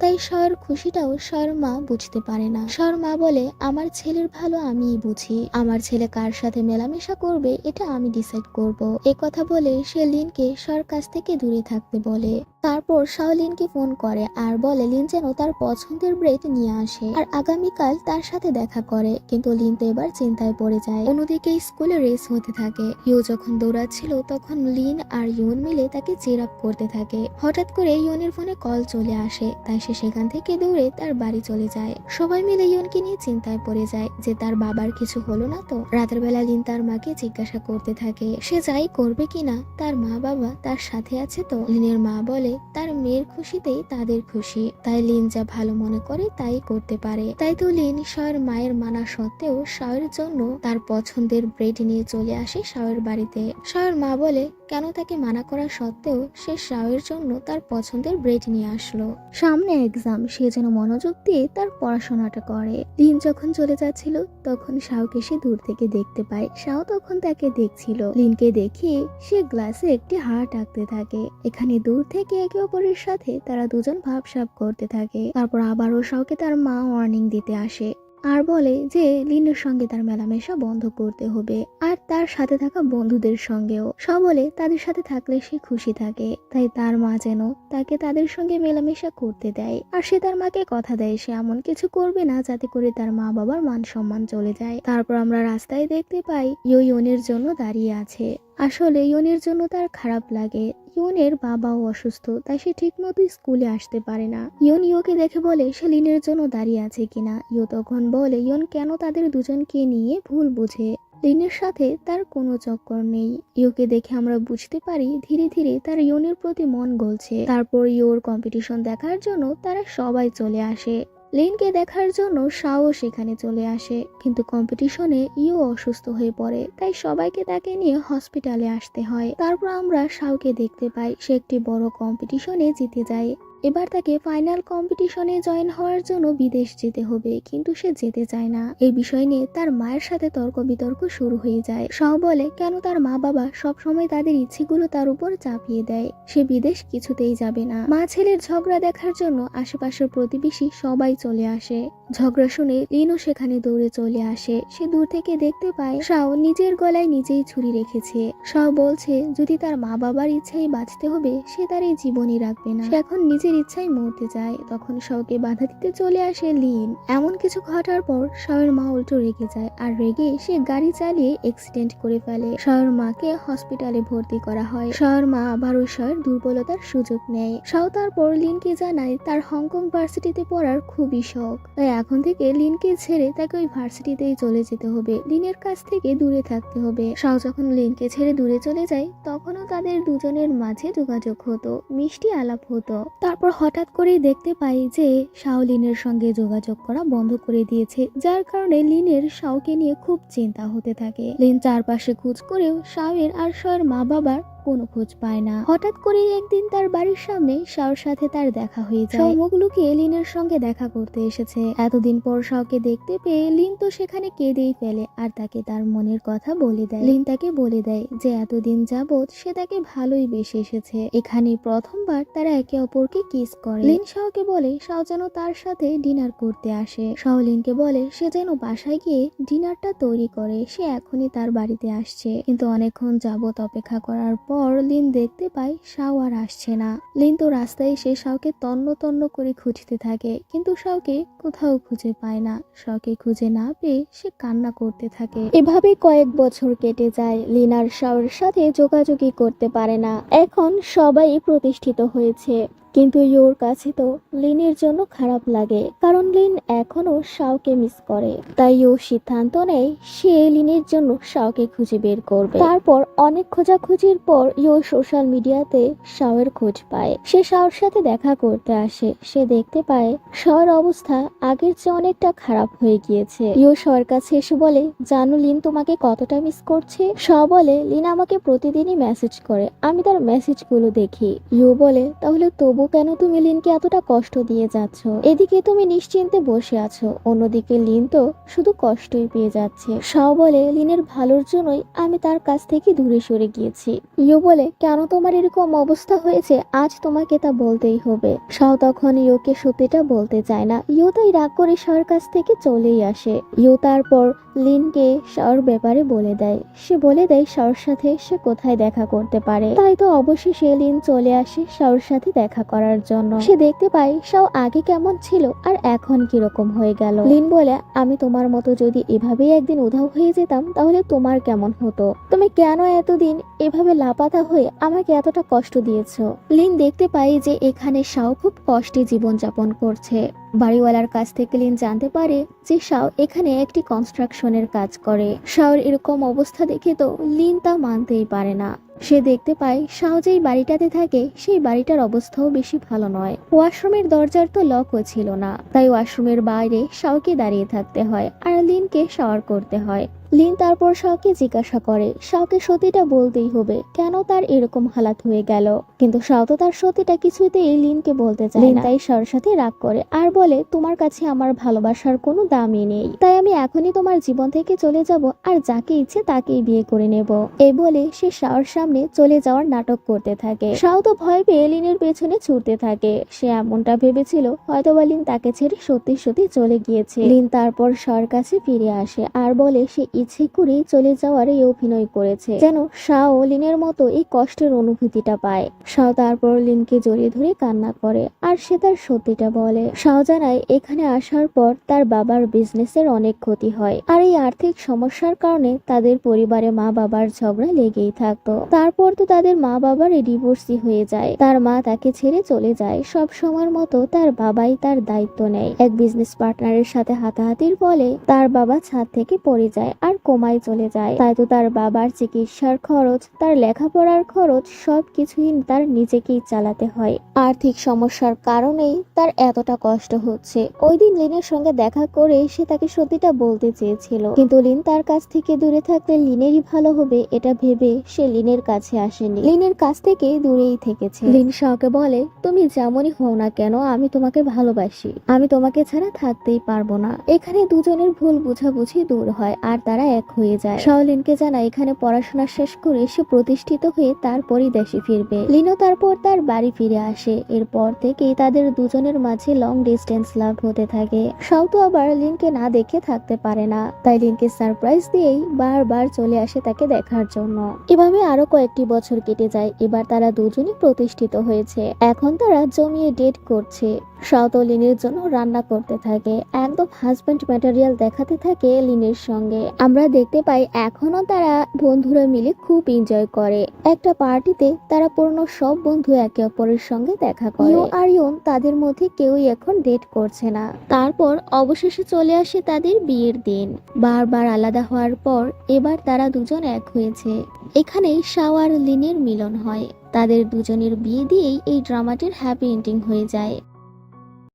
তাই শাওর খুশিটাও শাওর মা বুঝতে পারে না। শাওর মা বলে আমার ছেলের ভালো আমিই বুঝি, আমার ছেলে কার সাথে মেলামেশা করবে এটা আমি ডিসাইড করব। এ কথা বলে সে লিনকে শাওর কাছ থেকে দূরে থাকতে বলে। তারপর শাও লিনকে ফোন করে আর বলে লিন যেন তার পছন্দের ব্রেড নিয়ে আসে আর আগামীকাল তার সাথে দেখা করে। কিন্তু লিন তো এবার চিন্তায় পড়ে যায়। অন্যদিকে স্কুলে রেস হতে থাকে। ইউ যখন দৌড়াচ্ছিল তখন লিন আর ইউন মিলে তাকে চির আপ করতে থাকে। হঠাৎ করে ইয়নের ফোনে কল চলে আসে, তাই সে সেখান থেকে দৌড়ে তার বাড়ি চলে যায়। সবাই মিলে ইয়নকে নিয়ে চিন্তায় পড়ে যায় যে তার বাবার কিছু হলো না তো। রাতের বেলা লিন তার মাকে জিজ্ঞাসা করতে থাকে সে যাই করবে কিনা তার মা বাবা তার সাথে আছে তো। লিনের মা বলে তার মেয়ের খুশিতেই তাদের খুশি, তাই লিন যা ভালো মনে করে তাই করতে পারে। তাই তো লিন শাওয়ের মায়ের মানা সত্ত্বেও শাওয়ের জন্য তার পছন্দের ব্রেড নিয়ে চলে আসে শাওয়ের বাড়িতে। শাওয়ের মা বলে কেন তাকে মানা করা সত্ত্বেও সে শাওয়ের জন্য তার পছন্দের ব্রেড নিয়ে আসলো। সামনে এক্সাম, সে যেন মনোযোগ দিয়ে তার পড়াশোনাটা করে। লিন যখন চলে যাচ্ছিল তখন শাওকে সে দূর থেকে দেখতে পায়। শাও তখন তাকে দেখছিল। লিনকে দেখে সে গ্লাসে একটি হার্ট আঁকতে থাকে। এখানে দূর থেকে একে অপরের সাথে তারা দুজন ভাবসাব করতে থাকে। তারপর আবারও শাওকে তার মা ওয়ার্নিং দিতে আসে আর বলে যে লিনের সঙ্গে তার মেলামেশা বন্ধ করতে হবে, আর তার সাথে থাকা বন্ধুদের সঙ্গেও। সব বলে তাদের সাথে থাকলে সে খুশি থাকে, তাই তার মা যেন তাকে তাদের সঙ্গে মেলামেশা করতে দেয়। আর সে তার মাকে কথা দেয় সে এমন কিছু করবে না যাতে করে তার মা বাবার মান সম্মান চলে যায়। তারপর আমরা রাস্তায় দেখতে পাই ইয়নের জন্য দাঁড়িয়ে আছে। আসলে ইয়নের জন্য তার খারাপ লাগে। ইয়নের বাবাও অসুস্থ, তাই সে ঠিক মতো স্কুলে আসতে পারে না। ইয়ন ইয়োকে দেখে বলে সে লিনের জন্য দাঁড়িয়ে আছে কিনা। ইয়ো তখন বলে ইয়ন কেন তাদের দুজনকে নিয়ে ভুল বুঝে, লিনের সাথে তার কোনো চক্কর নেই। ইয়োকে দেখে আমরা বুঝতে পারি ধীরে ধীরে তার ইয়নের প্রতি মন গলছে। তারপর ইয়োর কম্পিটিশন দেখার জন্য তারা সবাই চলে আসে। লিনকে দেখার জন্য শাও সেখানে চলে আসে, কিন্তু কম্পিটিশনে ইও অসুস্থ হয়ে পড়ে, তাই সবাইকে তাকে নিয়ে হসপিটালে আসতে হয়। তারপর আমরা শাওকে দেখতে পাই সে একটি বড় কম্পিটিশনে জিতে যায়। এবার তাকে ফাইনাল কম্পিটিশনে জয়েন হওয়ার জন্য বিদেশ যেতে হবে, কিন্তু সে যেতে চায় না। এই বিষয় নিয়ে তার মায়ের সাথে তর্ক বিতর্ক শুরু হয়ে যায়। শাও বলে কেন তার মা বাবা সব সময় তাদের ইচ্ছেগুলো তার উপর চাপিয়ে দেয়, সে বিদেশ কিছুতেই যাবে না। মা ছেলের ঝগড়া দেখার জন্য আশেপাশের প্রতিবেশী সবাই চলে আসে। ঝগড়া শুনে লিনও সেখানে দৌড়ে চলে আসে। সে দূর থেকে দেখতে পায় শাও নিজের গলায় নিজেই ছুরি রেখেছে। শাও বলছে যদি তার মা বাবার ইচ্ছাই বাঁচতে হবে সে তার এই জীবনই রাখবে না, সে এখন নিজের ইচ্ছাই মরতে যায়। তখন শাওকে বাধা দিতে চলে আসে লিন। এমন কিছু ঘটার পর শাওয়ের মা উল্টো রেগে যায়, আর রেগে সে গাড়ি চালিয়ে অ্যাক্সিডেন্ট করে ফেলে। শাওয়ের মাকে হসপিটালে ভর্তি করা হয়। শাওয়ের মা আবারও শাওয়ের দুর্বলতার সুযোগ নেয়। শাও তারপর লিনকে জানায় তার হংকং ভার্সিটিতে পড়ার খুবই শখ, তাই এখন থেকে লিনকে ছেড়ে তাকে ওই ভার্সিটিতেই চলে যেতে হবে, লিনের কাছ থেকে দূরে থাকতে হবে। শাও যখন লিনকে ছেড়ে দূরে চলে যায় তখনও তাদের দুজনের মাঝে যোগাযোগ হতো, মিষ্টি আলাপ হতো। তারপর হঠাৎ করেই দেখতে পাই যে শাও লিনের সঙ্গে যোগাযোগ করা বন্ধ করে দিয়েছে, যার কারণে লিনের শাওকে নিয়ে খুব চিন্তা হতে থাকে। লিন চারপাশে খোঁজ করেও শাওয়ের আর শাওয়ের মা বাবার কোনো খোঁজ পায় না। হঠাৎ করে একদিন তার বাড়ির সামনে শাওর সাথে তার দেখা হয়ে যায়। শাও মুখ লুকিয়ে লিনের সঙ্গে দেখা করতে এসেছে। এতদিন পর শাওকে দেখতে পেয়ে লিন তো সেখানে কেঁদেই ফেলে আর তাকে তার মনের কথা বলে দেয়। লিন তাকে বলে দেয় যে এতদিন যাবৎ সে তাকে ভালোই বেসে এসেছে, এখানে প্রথমবার তারা একে অপরকে কিস করে। লিন শাওকে বলে শাও যেন তার সাথে ডিনার করতে আসে। শাও লিনকে বলে সে যেন বাসায় গিয়ে ডিনারটা তৈরি করে, সে এখনই তার বাড়িতে আসছে। কিন্তু অনেকক্ষণ যাবৎ অপেক্ষা করার পর লিন দেখতে পায় শাও আর আসছে না। লিন তো রাস্তায় এসে শাওকে তন্ন তন্ন করে খুঁজতে থাকে, কিন্তু শাওকে কোথাও খুঁজে পায় না। শাওকে খুঁজে না পেয়ে সে কান্না করতে থাকে। এভাবে কয়েক বছর কেটে যায়। লিন আর শাওর সাথে যোগাযোগই করতে পারে না। এখন সবাই প্রতিষ্ঠিত হয়েছে, কিন্তু ইয়োর কাছে তো লিনের জন্য খারাপ লাগে, কারণ লিন এখনো শাওকে মিস করে। তাই ইয়ো সিদ্ধান্ত নেয় সে লিনের জন্য শাওকে খুঁজে বের করবে। তারপর অনেক খোঁজাখুঁজির পর ইয়ো সোশ্যাল মিডিয়াতে শাওয়ের খোঁজ পায়। সে শাওর সাথে দেখা করতে আসে। সে দেখতে পায় শাওয়ের অবস্থা আগের চেয়ে অনেকটা খারাপ হয়ে গিয়েছে। ইয়ো শাওয়ের কাছে এসে বলে জানো লিন তোমাকে কতটা মিস করছে। শাও বলে লিন আমাকে প্রতিদিনই মেসেজ করে, আমি তার মেসেজগুলো দেখি। ইয়ো বলে তাহলে তবু কেন তুমি লিনকে এতটা কষ্ট দিয়ে যাচ্ছ? এদিকে তুমি নিশ্চিন্তে বসে আছো, অন্যদিকে লিন তো শুধু কষ্টই পেয়ে যাচ্ছে। শাও বলে লিনের ভালোর জন্যই আমি তার কাছ থেকে দূরে সরে গিয়েছি। ইয়ো বলে কেন তোমার এরকম অবস্থা হয়েছে আজ তোমাকে তা বলতেই হবে। শাও তখন ইয়োকে সত্যিটা বলতে চায় না। ইয়ো তাই রাগ করে শাওর কাছ থেকে চলেই আসে। ইয়ো তারপর লিনকে শাওর ব্যাপারে বলে দেয়। সে বলে দেয় শাওর সাথে সে কোথায় দেখা করতে পারে। তাই তো অবশেষে লিন চলে আসে শাওর সাথে দেখা করার জন্য। সে দেখতে পায় শাও আগে কেমন ছিল আর এখন কিরকম হয়ে গেল। লিন বলে, আমি তোমার মতো যদি এভাবেই একদিন উধাও হয়ে যেতাম তাহলে তোমার কেমন হতো? তুমি কেন এতদিন এভাবে লাপাতা হয়ে আমাকে এতটা কষ্ট দিয়েছো? লিন দেখতে পাই যে এখানে শাও খুব কষ্টে জীবনযাপন করছে। বাড়িওয়ালার কাছ থেকে লিন জানতে পারে যে শাও এখানে একটি কনস্ট্রাকশনের কাজ করে। শাওর এরকম অবস্থা দেখে তো লিন তা মানতেই পারে না। সে দেখতে পায় শাও যেই বাড়িটাতে থাকে সেই বাড়িটার অবস্থাও বেশি ভালো নয়। ওয়াশরুমের দরজার তো লকও ছিল না, তাই ওয়াশরুমের বাইরে শাওকে দাঁড়িয়ে থাকতে হয় আর লিনকে শাওয়ার করতে হয়। লিন তারপর শাওকে জিজ্ঞাসা করে শাওকে সত্যিটা বলতেই হবে, কেন তার এরকম হালাত হয়ে গেল। কিন্তু শাও তো তার সত্যিটা কিছুতেই লিনকে বলতে চায় না। তাই শাওর সাথে রাগ করে আর বলে, তোমার কাছে আমার ভালোবাসার কোনো দামই নেই, তাই আমি এখনই তোমার জীবন থেকে চলে যাব আর যাকে ইচ্ছে তাকেই বিয়ে করে নেব। এই বলে সে শাওর সামনে চলে যাওয়ার নাটক করতে থাকে। শাও তো ভয় পেয়ে লিনের পেছনে ছুটতে থাকে। সে এমনটা ভেবেছিল হয়তোবা লিন তাকে ছেড়ে সত্যি সত্যি চলে গিয়েছে। লিন তারপর শাওর কাছে ফিরে আসে আর বলে সে ইচ্ছে করে চলে যাওয়ার এই অভিনয় করেছে, যেন শাও লিনের মতো এই কষ্টের অনুভূতিটা পায়। শাও তারপর লিনকে জড়িয়ে ধরে কান্না করে আর সে তার সত্যিটা বলে। শাও জানায় এখানে আসার পর তার বাবার বিজনেসের অনেক ক্ষতি হয় আর এই আর্থিক সমস্যার কারণে তাদের পরিবারে মা বাবার ঝগড়া লেগেই থাকতো। তারপর তো তাদের মা বাবার ডিভোর্সই হয়ে যায়। তার মা তাকে ছেড়ে চলে যায়। সব সময়ের মতো তার বাবাই তার দায়িত্ব নেয়। এক বিজনেস পার্টনারের সাথে হাতাহাতির ফলে তার বাবা ছাদ থেকে পড়ে যায় আর কোমায় চলে যায়। তাই তো তার বাবার চিকিৎসার খরচ, তার লেখাপড়ার খরচ সবকিছুই তার নিজেকেই চালাতে হয়। আর্থিক সমস্যার কারণেই তার এতটা কষ্ট হচ্ছে। ওই দিন লিনের সঙ্গে দেখা করে সে তাকে সত্যিটা বলতে চেয়েছিল, কিন্তু লিন তার কাছ থেকে দূরে থাকলে লিনেরই ভালো হবে এটা ভেবে সে লিনের কাছে আসেনি, লিনের কাছ থেকে দূরেই থেকেছে। লিন শাওকে বলে, তুমি যেমনই হও না কেন আমি তোমাকে ভালোবাসি, আমি তোমাকে ছাড়া থাকতেই পারবো না। এখানে দুজনের ভুল বুঝাবুঝি দূর হয় আর তারা এক হয়ে যায়। শাও লিনকে জানায় এখানে পড়াশোনা শেষ করে সে প্রতিষ্ঠিত হয়ে তারপরই দেশে ফিরবে। লিনও তারপর তার বাড়ি ফিরে আসে। এরপর থেকেই তাদের দুজনের মাঝে লং ডিস্টেন্স লাভ হতে থাকে। শাও তো আবার লিনকে না দেখে থাকতে পারে না, তাই লিনকে সারপ্রাইজ দিয়েই বারবার চলে আসে তাকে দেখার জন্য। এভাবে আরো কয়েকটি বছর কেটে যায়। এবার তারা দুজনই প্রতিষ্ঠিত হয়েছে। এখন তারা জমিয়ে ডেট করছে। শাও তো লিনের জন্য রান্না করতে থাকে, একদম হাজব্যান্ড ম্যাটেরিয়াল দেখাতে থাকে লিনের সঙ্গে। আমরা দেখতে পাই এখনো তারা বন্ধুরা মিলে খুব এনজয় করে। একটা পার্টিতে তারা পুরনো সব বন্ধু একে অপরের সঙ্গে দেখা করে। ইউ আর ইয়ন তাদের মধ্যে কেউই এখন ডেট করছে না। তারপর অবশেষে চলে আসে তাদের বিয়ের দিন। বারবার আলাদা হওয়ার পর এবার তারা দুজন এক হয়েছে। এখানেই শাও আর লিনের মিলন হয়। তাদের দুজনের বিয়ে দিয়েই এই ড্রামাটির হ্যাপি এন্ডিং হয়ে যায়।